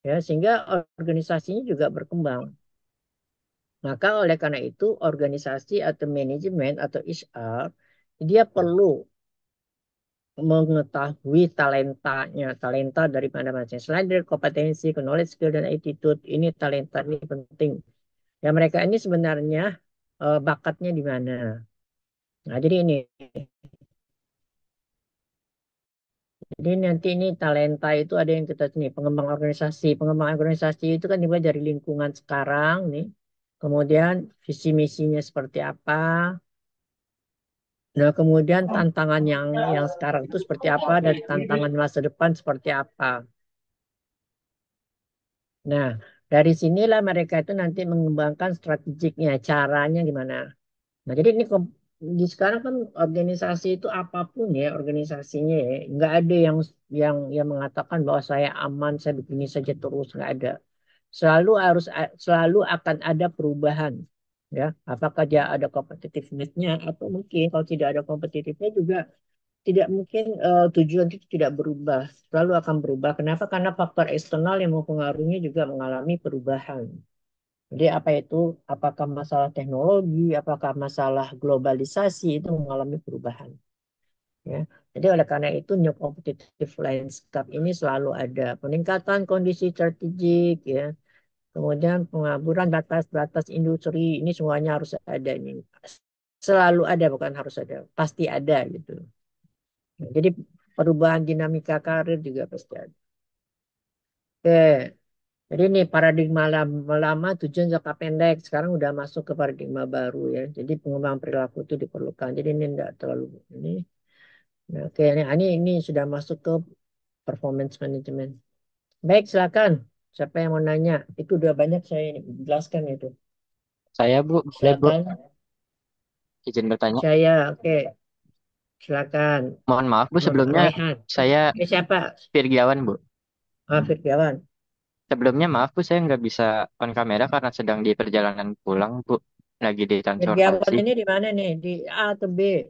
[SPEAKER 2] ya, sehingga organisasinya juga berkembang. Maka oleh karena itu, organisasi atau manajemen atau HR, dia perlu mengetahui talentanya, talenta dari mana-mana. Selain dari kompetensi, knowledge, skill, dan attitude, ini talenta ini penting. Ya mereka ini sebenarnya bakatnya di mana. Nah, jadi ini. Jadi nanti ini talenta itu ada yang kita nih pengembang organisasi. Pengembang organisasi itu kan dimulai dari lingkungan sekarang nih. Kemudian visi misinya seperti apa. Nah, kemudian tantangan yang sekarang itu seperti apa dan tantangan masa depan seperti apa. Nah, dari sinilah mereka itu nanti mengembangkan strategiknya, caranya gimana. Nah, jadi ini di sekarang kan organisasi itu apapun ya organisasinya ya, nggak ada yang mengatakan bahwa saya aman, saya begini saja terus nggak ada. Selalu akan ada perubahan, ya. Apakah dia ada competitiveness-nya atau mungkin kalau tidak ada kompetitifnya juga tidak mungkin tujuan itu tidak berubah, selalu akan berubah. Kenapa? Karena faktor eksternal yang mempengaruhinya juga mengalami perubahan. Jadi apa itu? Apakah masalah teknologi, apakah masalah globalisasi itu mengalami perubahan. Ya. Jadi oleh karena itu new competitive landscape ini selalu ada peningkatan kondisi strategik, ya. Kemudian pengaburan batas-batas industri ini semuanya harus ada ini. Selalu ada, bukan harus ada, pasti ada gitu. Jadi perubahan dinamika karir juga pasti ada. Oke, jadi ini paradigma lama tujuan jangka pendek sekarang udah masuk ke paradigma baru, ya. Jadi pengembangan perilaku itu diperlukan. Jadi ini enggak terlalu ini. Nah, oke, ini sudah masuk ke performance management. Baik, silakan. Siapa yang mau nanya? Itu udah banyak saya ini jelaskan itu.
[SPEAKER 4] Saya Bu, boleh Bu,
[SPEAKER 2] Silakan.
[SPEAKER 4] izin bertanya.
[SPEAKER 2] Saya, oke. Silakan.
[SPEAKER 4] Mohon maaf Bu, sebelumnya
[SPEAKER 2] Raihan.
[SPEAKER 4] saya
[SPEAKER 2] Siapa?
[SPEAKER 4] Virgiawan Bu.
[SPEAKER 2] Firdawan.
[SPEAKER 4] Sebelumnya maaf Bu, saya nggak bisa on kamera karena sedang di perjalanan pulang Bu, lagi di
[SPEAKER 2] Firdawan
[SPEAKER 4] transportasi.
[SPEAKER 2] ini di mana nih? Di A atau B?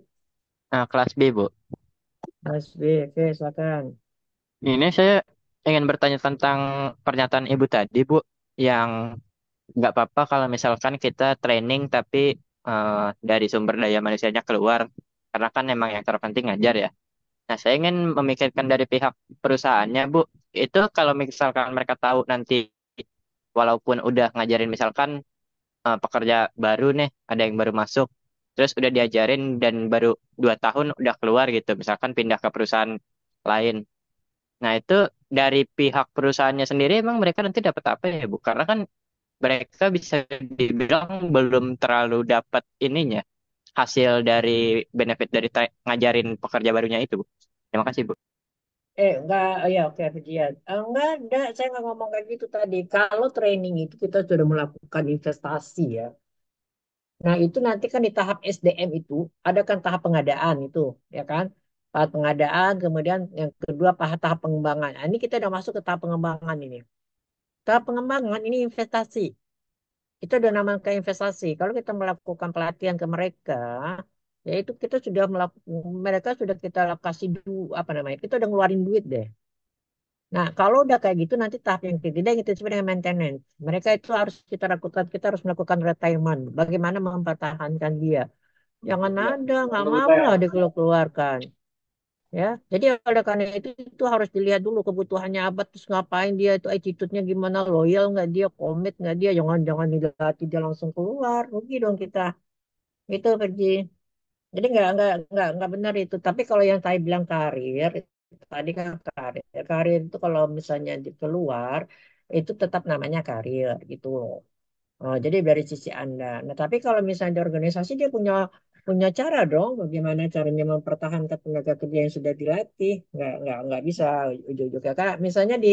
[SPEAKER 4] Nah, kelas B Bu.
[SPEAKER 2] Mas B. Oke, silakan.
[SPEAKER 4] Ini saya ingin bertanya tentang pernyataan Ibu tadi Bu, yang nggak apa-apa kalau misalkan kita training tapi dari sumber daya manusianya keluar, karena kan memang yang terpenting ngajar ya. Nah, saya ingin memikirkan dari pihak perusahaannya, Bu. Itu kalau misalkan mereka tahu nanti, walaupun udah ngajarin misalkan pekerja baru nih, ada yang baru masuk, terus udah diajarin dan baru 2 tahun udah keluar gitu, misalkan pindah ke perusahaan lain. Nah, itu dari pihak perusahaannya sendiri emang mereka nanti dapat apa ya, Bu? Karena kan mereka bisa dibilang belum terlalu dapat ininya, hasil dari benefit dari ngajarin pekerja barunya itu, Bu. Terima kasih, Bu.
[SPEAKER 2] Enggak, ya oke, Fidian. Enggak ada, saya nggak ngomong kayak gitu tadi. Kalau training itu kita sudah melakukan investasi, ya. Nah, itu nanti kan di tahap SDM itu ada kan tahap pengadaan itu, ya kan? Tahap pengadaan, kemudian yang kedua tahap pengembangan. Nah, ini kita udah masuk ke tahap pengembangan ini. Tahap pengembangan ini investasi. Itu udah namanya investasi. Kalau kita melakukan pelatihan ke mereka, ya itu kita sudah melakukan, mereka sudah kita kasih apa namanya? Kita udah ngeluarin duit deh. Nah, kalau udah kayak gitu nanti tahap yang ketiga yang kita sebut dengan maintenance. Mereka itu harus kita harus melakukan retirement. Bagaimana mempertahankan dia? Jangan ada, nggak mau lah dikeluarkan. Ya, jadi oleh karena itu harus dilihat dulu kebutuhannya apa, terus ngapain dia itu attitude-nya gimana, loyal nggak dia, komit nggak dia, jangan jangan dilatih dia langsung keluar, rugi dong kita. Itu pergi. Jadi nggak benar itu. Tapi kalau yang saya bilang karir, tadi kan karir, karir itu kalau misalnya di keluar itu tetap namanya karir gitu loh. Oh, jadi dari sisi Anda. Nah, tapi kalau misalnya di organisasi dia punya punya cara dong, bagaimana caranya mempertahankan tenaga kerja yang sudah dilatih. Nggak bisa ujuk-ujuk. Kayak misalnya di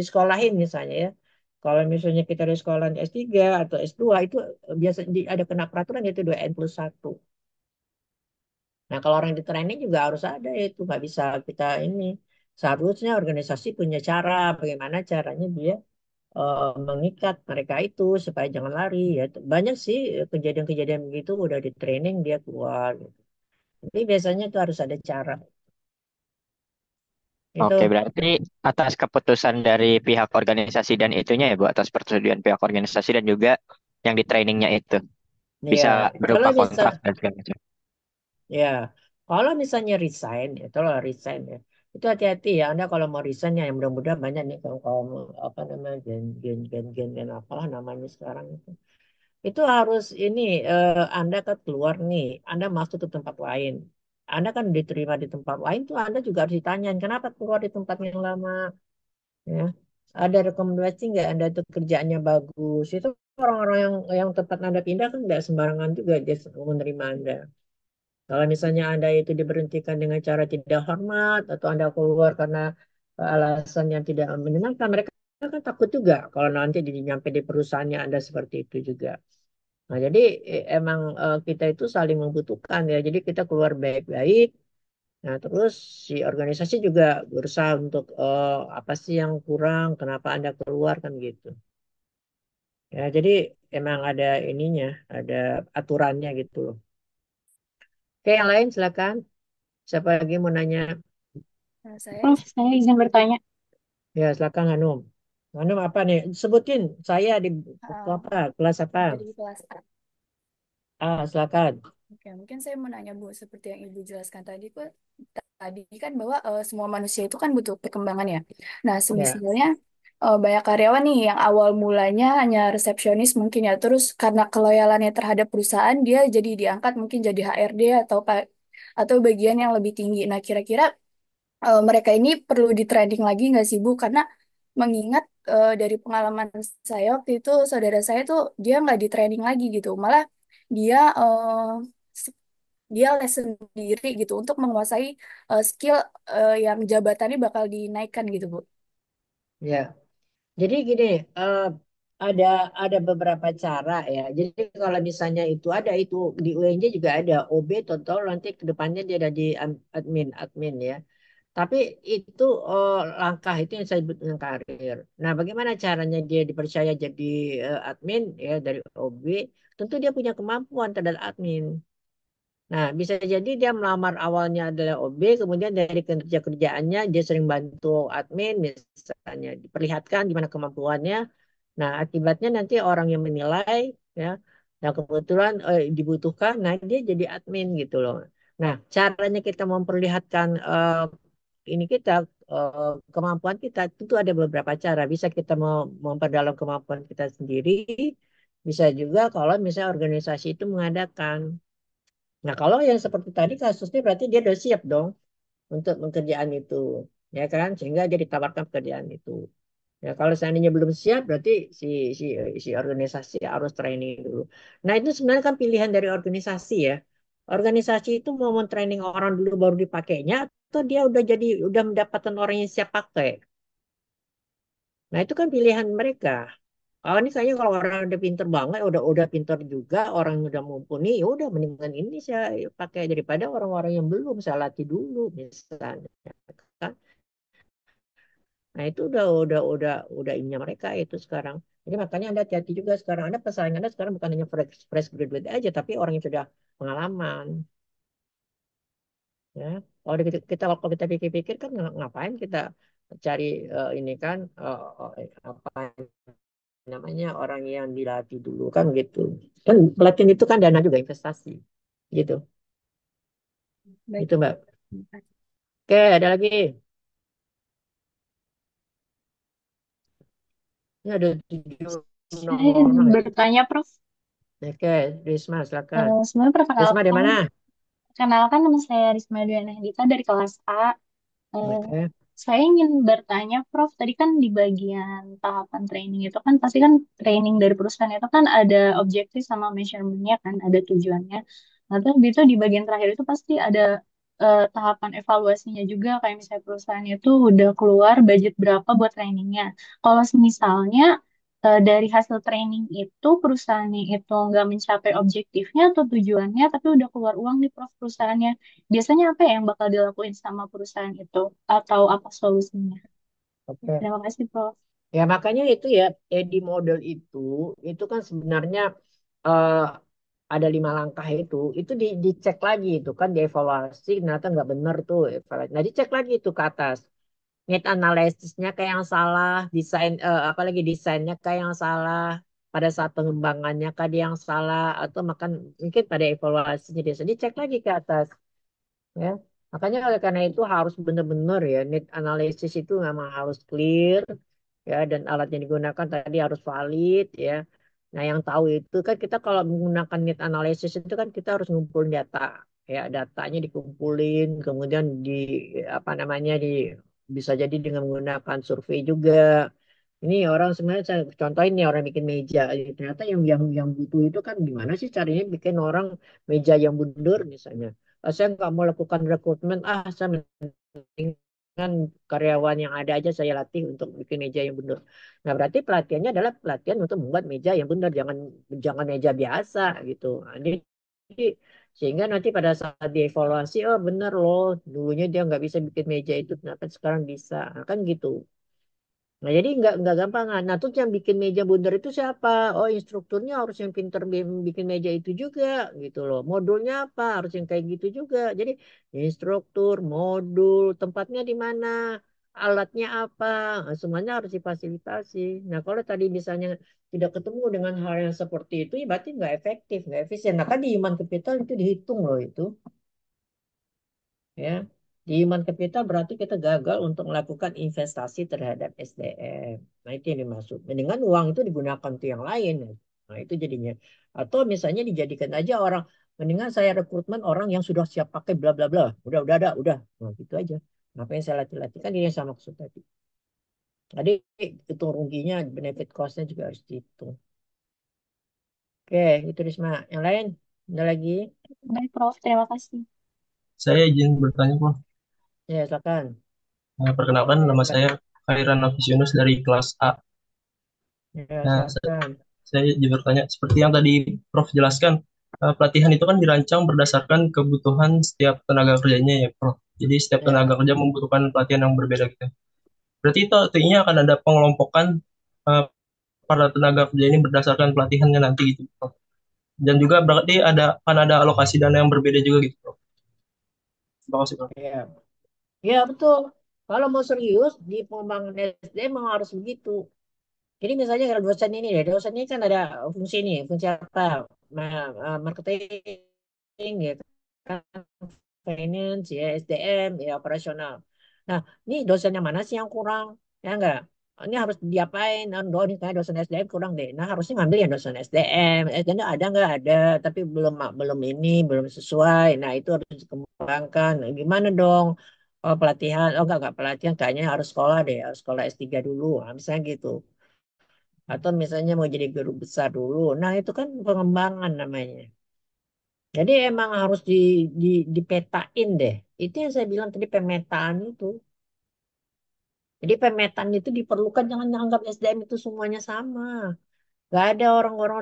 [SPEAKER 2] sekolahin misalnya, ya. Kalau misalnya kita di sekolah S3 atau S2 itu biasa ada kena peraturan itu 2N+1. Nah, kalau orang di training juga harus ada itu, nggak bisa kita ini. Seharusnya organisasi punya cara, bagaimana caranya dia mengikat mereka itu supaya jangan lari, ya. Banyak sih kejadian-kejadian begitu udah di training dia keluar gitu. Jadi biasanya itu harus ada cara
[SPEAKER 4] Oke,
[SPEAKER 2] itu.
[SPEAKER 4] berarti atas keputusan dari pihak organisasi dan itunya ya, Bu, atas persetujuan pihak organisasi dan juga yang di trainingnya itu
[SPEAKER 2] Ya,
[SPEAKER 4] bisa
[SPEAKER 2] kalau
[SPEAKER 4] berupa
[SPEAKER 2] bisa,
[SPEAKER 4] kontrak dan segala macam.
[SPEAKER 2] ya, kalau misalnya resign, ya, kalau resign, ya, itu hati-hati ya. Anda kalau mau resign ya, yang mudah-mudahan banyak nih kalau kalau apa namanya gen apalah namanya sekarang itu harus ini, Anda kan keluar nih, Anda masuk ke tempat lain. Anda kan diterima di tempat lain tuh Anda juga harus ditanyain kenapa keluar di tempat yang lama, ya. Ada rekomendasi nggak Anda tuh kerjaannya bagus. Itu orang-orang yang tempat Anda pindah kan nggak sembarangan juga dia menerima Anda. Kalau misalnya Anda itu diberhentikan dengan cara tidak hormat atau Anda keluar karena alasan yang tidak menyenangkan, mereka kan takut juga kalau nanti nyampe di perusahaannya Anda seperti itu juga. Nah, jadi emang kita itu saling membutuhkan, ya. Jadi kita keluar baik-baik. Nah, terus si organisasi juga berusaha untuk apa sih yang kurang, kenapa Anda keluar kan gitu. Ya, jadi emang ada ininya, ada aturannya gitu loh. Oke, yang lain silakan. Siapa lagi mau nanya?
[SPEAKER 5] Nah, saya
[SPEAKER 6] Prof, saya izin bertanya.
[SPEAKER 2] Ya, silakan Hanum. Hanum apa nih? Sebutin saya di buku
[SPEAKER 5] uh,
[SPEAKER 2] apa, kelas apa?
[SPEAKER 5] dari kelas A.
[SPEAKER 2] Ah, silakan.
[SPEAKER 5] Oke, mungkin saya mau nanya Bu, seperti yang Ibu jelaskan tadi, Bu, tadi kan bahwa semua manusia itu kan butuh perkembangan ya. Nah,
[SPEAKER 2] Ya,
[SPEAKER 5] semisalnya banyak karyawan nih yang awal mulanya hanya resepsionis mungkin ya, terus karena keloyalannya terhadap perusahaan dia jadi diangkat mungkin jadi HRD atau bagian yang lebih tinggi. Nah, kira-kira mereka ini perlu di training lagi nggak sih Bu? Karena mengingat dari pengalaman saya waktu itu saudara saya tuh dia nggak di training lagi gitu, malah dia dia les sendiri gitu untuk menguasai skill yang jabatannya bakal dinaikkan gitu Bu.
[SPEAKER 2] ya. Jadi gini, eh, ada ada beberapa cara ya. Jadi kalau misalnya itu di UNJ juga ada OB total nanti ke depannya dia ada di admin ya. Tapi itu langkah itu yang saya sebut dengan karir. Nah, bagaimana caranya dia dipercaya jadi admin ya dari OB? Tentu dia punya kemampuan terhadap admin. Nah, bisa jadi dia melamar awalnya adalah OB, kemudian dari kerja-kerjaannya dia sering bantu admin, misalnya diperlihatkan di mana kemampuannya. Nah, akibatnya nanti orang yang menilai, ya, nah kebetulan dibutuhkan, nah dia jadi admin gitu loh. Nah, caranya kita memperlihatkan ini kita kemampuan kita tentu ada beberapa cara. Bisa kita mau memperdalam kemampuan kita sendiri, bisa juga kalau misalnya organisasi itu mengadakan. Nah, kalau yang seperti tadi kasusnya berarti dia udah siap dong untuk pekerjaan itu, ya kan? Sehingga dia ditawarkan pekerjaan itu. Ya, kalau seandainya belum siap, berarti si si si organisasi harus training dulu. Nah, itu sebenarnya kan pilihan dari organisasi ya. Organisasi itu mau training orang dulu baru dipakainya, atau dia udah mendapatkan orang yang siap pakai. Nah, itu kan pilihan mereka. Oh, ini kayaknya kalau orang udah pinter banget, udah pinter juga, orang yang udah mumpuni, ya udah mendingan ini saya pakai daripada orang-orang yang belum saya latih dulu misalnya. Kan? Nah, itu udah ininya mereka itu sekarang. Jadi makanya Anda hati-hati juga sekarang. Anda pesaing Anda sekarang bukan hanya fresh graduate aja, tapi orang yang sudah pengalaman. Ya, kalau kita pikir-pikir kan ngapain kita cari ini kan apa namanya orang yang dilatih dulu kan gitu. Kan pelatihan itu kan dana juga investasi gitu.
[SPEAKER 5] Baik.
[SPEAKER 2] Gitu Mbak. Oke, ada lagi. Ini ada 7
[SPEAKER 6] Saya
[SPEAKER 2] orang
[SPEAKER 6] ingin
[SPEAKER 2] ya.
[SPEAKER 6] bertanya, Prof.
[SPEAKER 2] Oke, Risma silakan.
[SPEAKER 6] Sebenarnya
[SPEAKER 2] Risma di mana?
[SPEAKER 6] perkenalkan nama saya Risma Dwi Dita dari kelas A. Eh,
[SPEAKER 2] Oke.
[SPEAKER 6] saya ingin bertanya, Prof. Tadi kan di bagian tahapan training itu kan pasti kan training dari perusahaan itu kan ada objektif sama measurementnya kan, ada tujuannya. Nah, terus itu di bagian terakhir itu pasti ada tahapan evaluasinya juga, kayak misalnya perusahaan itu udah keluar budget berapa buat trainingnya. Kalau misalnya dari hasil training itu perusahaannya itu nggak mencapai objektifnya atau tujuannya, tapi udah keluar uang nih Prof perusahaannya. Biasanya apa ya yang bakal dilakuin sama perusahaan itu atau apa solusinya?
[SPEAKER 2] Oke.
[SPEAKER 6] Terima kasih Prof.
[SPEAKER 2] Ya makanya itu ya Edi model itu kan sebenarnya eh, ada 5 langkah itu dicek lagi itu kan dievaluasi ternyata nggak benar tuh evaluasi. Nah dicek lagi itu ke atas need analisisnya kayak yang salah desain apalagi desainnya kayak yang salah pada saat pengembangannya kayak yang salah atau makan mungkin pada evaluasinya dia dicek lagi ke atas ya. Makanya oleh karena itu harus benar-benar ya need analisis itu memang harus clear ya dan alat yang digunakan tadi harus valid ya. Nah, yang tahu itu kan kita kalau menggunakan need analysis itu kan kita harus ngumpulin data ya, datanya dikumpulin kemudian di apa namanya bisa jadi dengan menggunakan survei juga. Ini orang sebenarnya saya contohin nih orang bikin meja. Ternyata yang butuh itu kan gimana sih caranya bikin orang meja yang mundur misalnya. Saya nggak mau lakukan rekrutmen, saya mendingan karyawan yang ada aja saya latih untuk bikin meja yang benar. Nah, berarti pelatihannya adalah pelatihan untuk membuat meja yang benar, jangan jangan meja biasa gitu. Nah, jadi sehingga nanti pada saat dievaluasi, oh benar loh, dulunya dia nggak bisa bikin meja itu, ternyata sekarang bisa. Nah, kan gitu. Nah, jadi nggak gampang. Nah, terus yang bikin meja bundar itu siapa? Oh, instrukturnya harus yang pinter bikin meja itu juga, gitu loh. Modulnya apa? Harus yang kayak gitu juga. Jadi, instruktur, modul, tempatnya di mana, alatnya apa, nah, semuanya harus difasilitasi. Nah, kalau tadi misalnya tidak ketemu dengan hal yang seperti itu, ya berarti nggak efektif, nggak efisien. Nah, kan di human capital itu dihitung loh itu, ya. Di human capital berarti kita gagal untuk melakukan investasi terhadap SDM. Nah, itu yang dimaksud. Mendingan uang itu digunakan untuk yang lain. Nah, itu jadinya. Atau misalnya dijadikan aja orang, mendingan saya rekrutmen orang yang sudah siap pakai bla bla bla. Udah ada, udah. Nah, gitu aja. Ngapain saya latih-latih? Kan ini yang sama maksud tadi. Tadi hitung ruginya, benefit cost-nya juga harus dihitung. Oke, itu Risma. Yang lain? Ada lagi?
[SPEAKER 6] Baik, Prof. Terima kasih.
[SPEAKER 7] Saya izin bertanya, Prof.
[SPEAKER 2] Ya, silakan.
[SPEAKER 7] Perkenalkan, nama saya Khairan Nafisiunus dari kelas A.
[SPEAKER 2] Ya,
[SPEAKER 7] Nah,
[SPEAKER 2] silakan.
[SPEAKER 7] saya izin bertanya, seperti yang tadi Prof jelaskan, pelatihan itu kan dirancang berdasarkan kebutuhan setiap tenaga kerjanya ya, Prof. Jadi setiap
[SPEAKER 2] Ya.
[SPEAKER 7] tenaga kerja membutuhkan pelatihan yang berbeda gitu. Berarti itu artinya akan ada pengelompokan eh, para tenaga kerja ini berdasarkan pelatihannya nanti gitu, Prof. Dan juga berarti akan ada alokasi dana yang berbeda juga gitu, Prof. Terima kasih, Prof.
[SPEAKER 2] Ya. Ya, betul. Kalau mau serius di pengembangan SDM memang harus begitu. Jadi misalnya kalau dosen ini ya, dosen ini kan ada fungsi ini, fungsi apa? Marketing, ya kan, finance, ya SDM, ya operasional. Nah, ini dosen yang mana sih yang kurang? Ya enggak? Ini harus diapain? Ini kayak dosen SDM kurang deh. Nah, harusnya ngambil yang dosen SDM. SDM ada nggak? Ada, tapi belum sesuai. Nah, itu harus dikembangkan. Nah, gimana dong? Oh, pelatihan. Oh, enggak pelatihan. Kayaknya harus sekolah deh. Harus sekolah S3 dulu. Nah, misalnya gitu. Atau misalnya mau jadi guru besar dulu. Nah, itu kan pengembangan namanya. Jadi emang harus di, dipetain deh. Itu yang saya bilang tadi pemetaan itu. Jadi pemetaan itu diperlukan, jangan anggap SDM itu semuanya sama. Gak ada orang-orang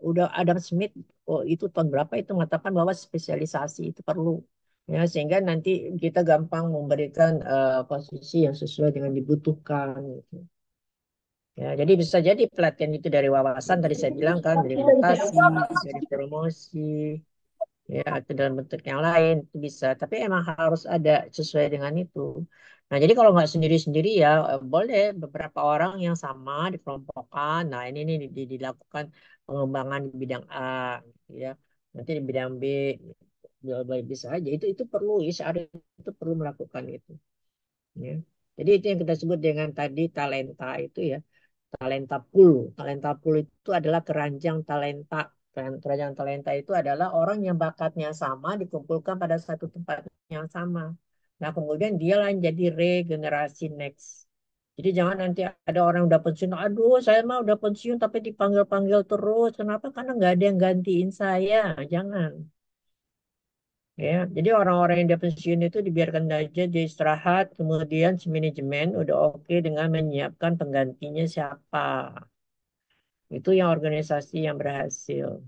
[SPEAKER 2] udah Adam Smith, oh itu tahun berapa itu mengatakan bahwa spesialisasi itu perlu. Ya, sehingga nanti kita gampang memberikan posisi yang sesuai dengan dibutuhkan gitu. Ya, jadi bisa jadi pelatihan itu dari wawasan tadi saya bilang kan, dari vokasi, dari promosi, ya atau dalam bentuk yang lain itu bisa. Tapi emang harus ada sesuai dengan itu. Nah, jadi kalau nggak sendiri-sendiri ya boleh beberapa orang yang sama dikelompokkan. Nah, ini nih dilakukan pengembangan di bidang A, gitu ya. Nanti di bidang B, bisa aja. Itu perlu, ISR itu perlu melakukan itu. Ya. Jadi itu yang kita sebut dengan tadi talenta itu ya. Talenta pool. Talenta pool itu adalah keranjang talenta. Keranjang talenta itu adalah orang yang bakatnya sama dikumpulkan pada satu tempat yang sama. Nah, kemudian dia lah yang jadi regenerasi next. Jadi jangan nanti ada orang udah pensiun, aduh saya mah udah pensiun tapi dipanggil-panggil terus. Kenapa? Karena nggak ada yang gantiin saya. Jangan. Ya, jadi orang-orang yang udah pensiun itu dibiarkan aja dia istirahat, kemudian si manajemen udah oke dengan menyiapkan penggantinya siapa. Itu yang organisasi yang berhasil.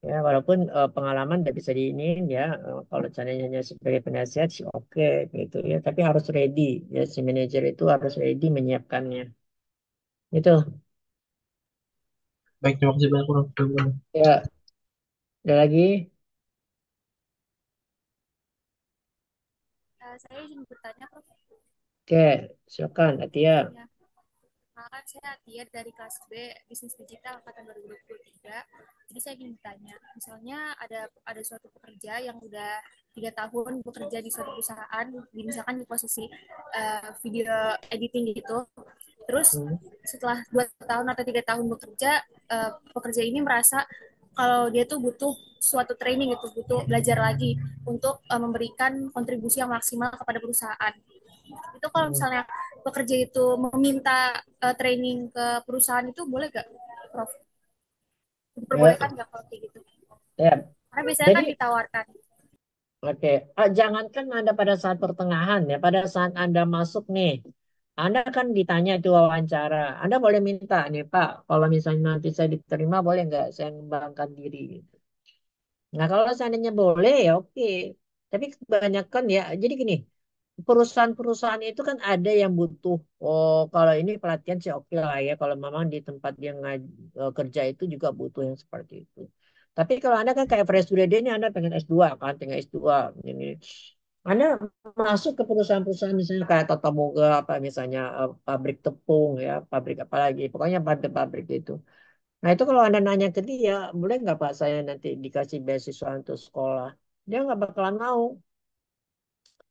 [SPEAKER 2] Ya, walaupun pengalaman tidak bisa diinin ya, kalau seandainya hanya sebagai penasihat sih oke gitu ya, tapi harus ready ya si manajer itu harus ready menyiapkannya. Itu
[SPEAKER 7] Baik, terima kasih banyak, Prof.
[SPEAKER 2] ya, ada lagi?
[SPEAKER 8] Saya ingin bertanya, Prof.
[SPEAKER 2] Oke, silakan Atia.
[SPEAKER 8] Ya, kan saya Atia dari kelas B Bisnis Digital angkatan 2023. Jadi saya ingin bertanya, misalnya ada suatu pekerja yang udah 3 tahun bekerja di suatu perusahaan, misalkan di posisi video editing gitu. Terus setelah 2 tahun atau 3 tahun bekerja, pekerja ini merasa kalau dia tuh butuh suatu training gitu, butuh belajar lagi untuk memberikan kontribusi yang maksimal kepada perusahaan. Itu kalau misalnya pekerja itu meminta training ke perusahaan itu boleh gak, Prof? Diperbolehkan nggak kalau kayak gitu?
[SPEAKER 2] Ya.
[SPEAKER 8] Karena biasanya
[SPEAKER 2] Jadi
[SPEAKER 8] kan ditawarkan.
[SPEAKER 2] oke, jangankan Anda pada saat pertengahan ya, pada saat Anda masuk nih, Anda kan ditanya itu wawancara, Anda boleh minta nih Pak, kalau misalnya nanti saya diterima boleh nggak saya mengembangkan diri gitu. Nah kalau seandainya boleh ya oke, tapi kebanyakan ya, jadi gini, perusahaan-perusahaan itu kan ada yang butuh, oh kalau ini pelatihan sih oke lah ya, kalau memang di tempat dia kerja itu juga butuh yang seperti itu. Tapi kalau Anda kan kayak fresh graduate ini Anda pengen S2 kan, pengen S2 ini. Anda masuk ke perusahaan-perusahaan misalnya kayak Tata Boga apa misalnya pabrik tepung ya, pabrik apa lagi, pokoknya pabrik itu. Nah itu kalau Anda nanya ke dia, boleh nggak Pak saya nanti dikasih beasiswa untuk sekolah? Dia nggak bakalan mau.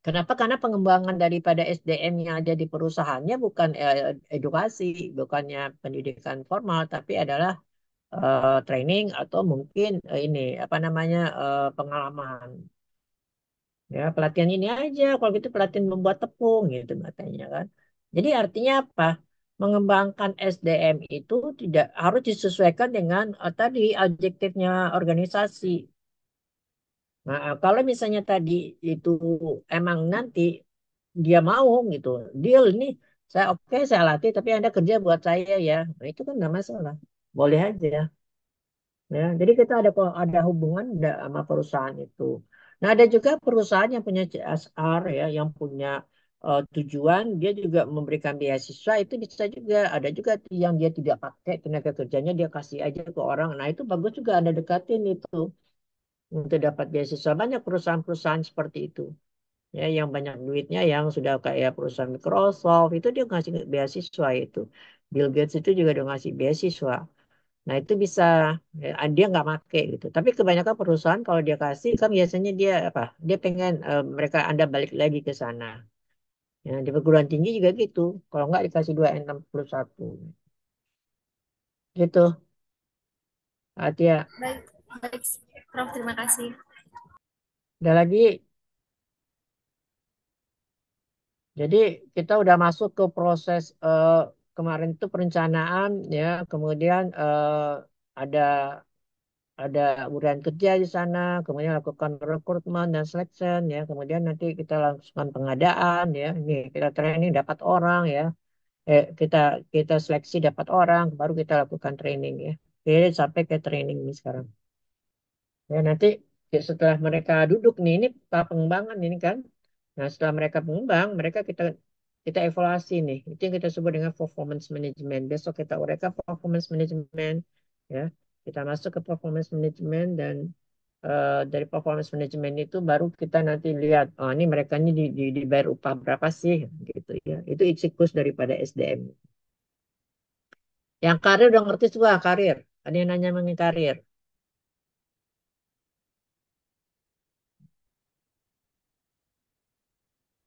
[SPEAKER 2] Kenapa? Karena pengembangan daripada SDM yang ada di perusahaannya bukan edukasi, bukannya pendidikan formal, tapi adalah training atau mungkin ini apa namanya pengalaman. Ya, pelatihan ini aja. Kalau gitu pelatihan membuat tepung gitu katanya kan. Jadi artinya apa? Mengembangkan SDM itu tidak harus disesuaikan dengan tadi objektifnya organisasi. Nah, kalau misalnya tadi itu emang nanti dia mau gitu, deal ini saya oke saya latih tapi Anda kerja buat saya ya. Nah, itu kan nggak masalah. Boleh aja. Ya, jadi kita ada hubungan sama perusahaan itu. Nah, ada juga perusahaan yang punya CSR ya, yang punya tujuan, dia juga memberikan beasiswa itu bisa juga. Ada juga yang dia tidak pakai tenaga kerjanya dia kasih aja ke orang. Nah, itu bagus juga Anda dekatin itu untuk dapat beasiswa. Banyak perusahaan-perusahaan seperti itu. Ya, yang banyak duitnya, yang sudah kayak perusahaan Microsoft itu dia ngasih beasiswa itu. Bill Gates itu juga udah ngasih beasiswa. Nah itu bisa dia nggak make gitu. Tapi kebanyakan perusahaan kalau dia kasih kan biasanya dia apa? Dia pengen mereka Anda balik lagi ke sana. Ya, di perguruan tinggi juga gitu. Kalau nggak dikasih 2N61 gitu. Artinya
[SPEAKER 8] Baik, baik, Prof. Terima kasih.
[SPEAKER 2] ada lagi. Jadi kita udah masuk ke proses kemarin itu perencanaan ya. Kemudian ada ada uraian kerja di sana, kemudian lakukan rekrutmen dan selection ya, kemudian nanti kita lakukan pengadaan ya, ini kita training dapat orang ya, kita kita seleksi dapat orang, baru kita lakukan training ya, oke sampai ke training ini sekarang. Ya nanti setelah mereka duduk nih, ini tahap pengembangan ini kan. Nah setelah mereka pengembang, mereka kita kita evaluasi nih. Itu yang kita sebut dengan performance management. Besok kita uraikan performance management ya. Kita masuk ke performance management dan dari performance management itu baru kita nanti lihat, oh ini mereka ini dibayar upah berapa sih gitu ya. Itu siklus daripada SDM. Yang karir udah ngerti semua karir. Ada yang nanya mengenai karir.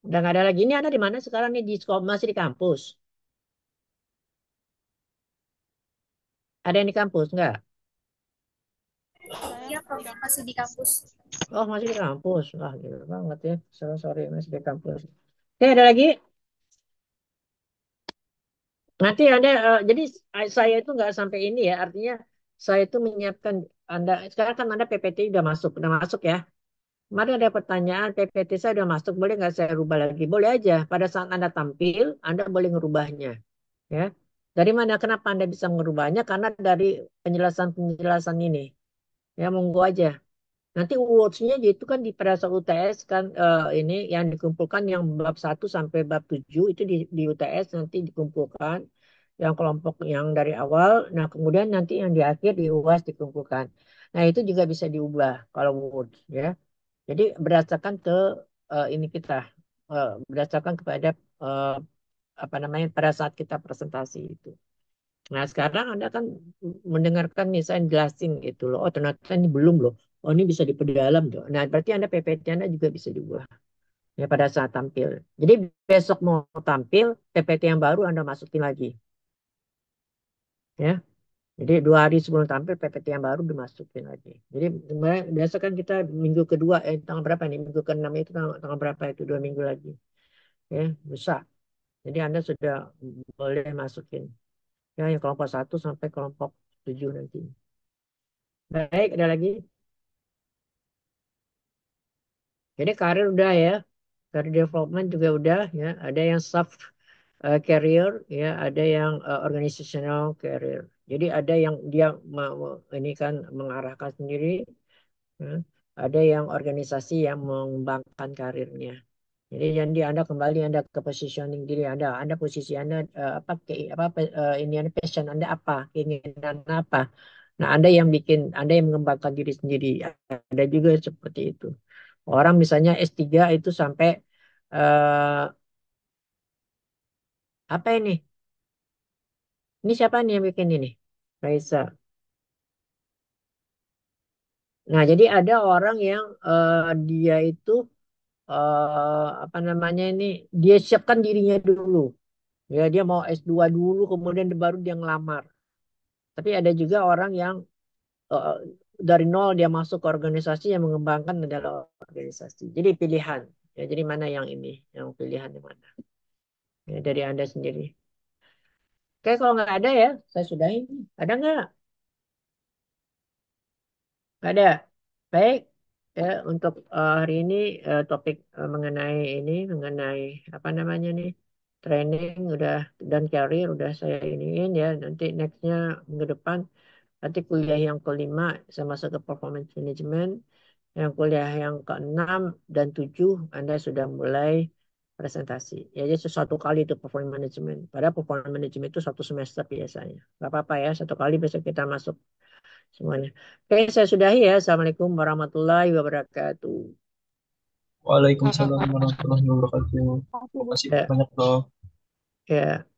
[SPEAKER 2] Udah nggak ada lagi. Ini ada di mana sekarang nih di sekolah masih di kampus? Ada yang di kampus nggak?
[SPEAKER 8] Iya, Prof. Masih di kampus.
[SPEAKER 2] Oh masih di kampus. Wah gila banget ya. Sorry masih di kampus. Oke ada lagi. Nanti Anda jadi saya itu nggak sampai ini ya. Artinya saya itu menyiapkan Anda. Sekarang kan Anda PPT udah masuk ya. Kemarin ada pertanyaan PPT saya udah masuk. Boleh nggak saya rubah lagi? Boleh aja. Pada saat Anda tampil, Anda boleh ngerubahnya. Ya. Dari mana? Kenapa Anda bisa merubahnya? Karena dari penjelasan-penjelasan ini. Ya, monggo aja. Nanti awards-nya itu kan di pada saat UTS kan ini yang dikumpulkan yang bab 1 sampai bab 7 itu di UTS nanti dikumpulkan yang kelompok yang dari awal. Nah, kemudian nanti yang di akhir di UAS dikumpulkan. Nah, itu juga bisa diubah kalau awards ya. Jadi berdasarkan ke ini kita berdasarkan kepada eh, apa namanya pada saat kita presentasi itu. Nah, sekarang Anda kan mendengarkan nih saya jelasin gitu loh. Oh, ternyata ini belum loh. Oh, ini bisa diperdalam tuh. Nah, berarti Anda PPT Anda juga bisa diubah ya pada saat tampil. Jadi besok mau tampil, PPT yang baru Anda masukin lagi. Ya. Jadi 2 hari sebelum tampil PPT yang baru dimasukin lagi. Jadi biasa kan kita minggu kedua, tanggal berapa nih? Minggu ke-6 itu tanggal berapa itu? 2 minggu lagi. Ya, bisa. Jadi Anda sudah boleh masukin. Ya, yang kelompok 1 sampai kelompok 7 nanti. Baik, ada lagi? Jadi karir udah ya, career development juga udah ya. Ada yang soft career ya, ada yang organizational career. Jadi ada yang dia ini kan mengarahkan sendiri, ya. Ada yang organisasi yang mengembangkan karirnya. Jadi jadi Anda kembali Anda ke positioning diri Anda posisi Anda apa ini Anda passion Anda apa, keinginan apa. Nah, Anda yang mengembangkan diri sendiri. Ada juga seperti itu. Orang misalnya S3 itu sampai eh, apa ini? Ini siapa nih yang bikin ini? Raisa. Nah, jadi ada orang yang dia itu apa namanya ini, dia siapkan dirinya dulu. Ya, dia mau S2 dulu, kemudian baru dia ngelamar. Tapi ada juga orang yang eh, dari nol dia masuk ke organisasi yang mengembangkan adalah organisasi. Jadi pilihan. Ya, jadi mana yang ini, yang pilihan yang mana? Ya, dari Anda sendiri. Oke, kalau nggak ada ya, saya sudahi. Ada nggak? Nggak ada. Baik. Ya, untuk hari ini topik mengenai ini, mengenai apa namanya nih, training udah dan career udah saya iniin ya. Nanti nextnya minggu depan, nanti kuliah yang kelima saya masuk ke performance management. Yang kuliah yang keenam dan tujuh Anda sudah mulai presentasi. Ya, jadi satu kali itu performance management. Padahal performance management itu satu semester biasanya. Gak apa-apa ya, satu kali besok kita masuk semuanya. Oke, saya sudahi ya. Assalamualaikum warahmatullahi wabarakatuh.
[SPEAKER 7] Waalaikumsalam warahmatullahi wabarakatuh. Terima kasih
[SPEAKER 2] Ya,
[SPEAKER 7] banyak, Prof.
[SPEAKER 2] ya.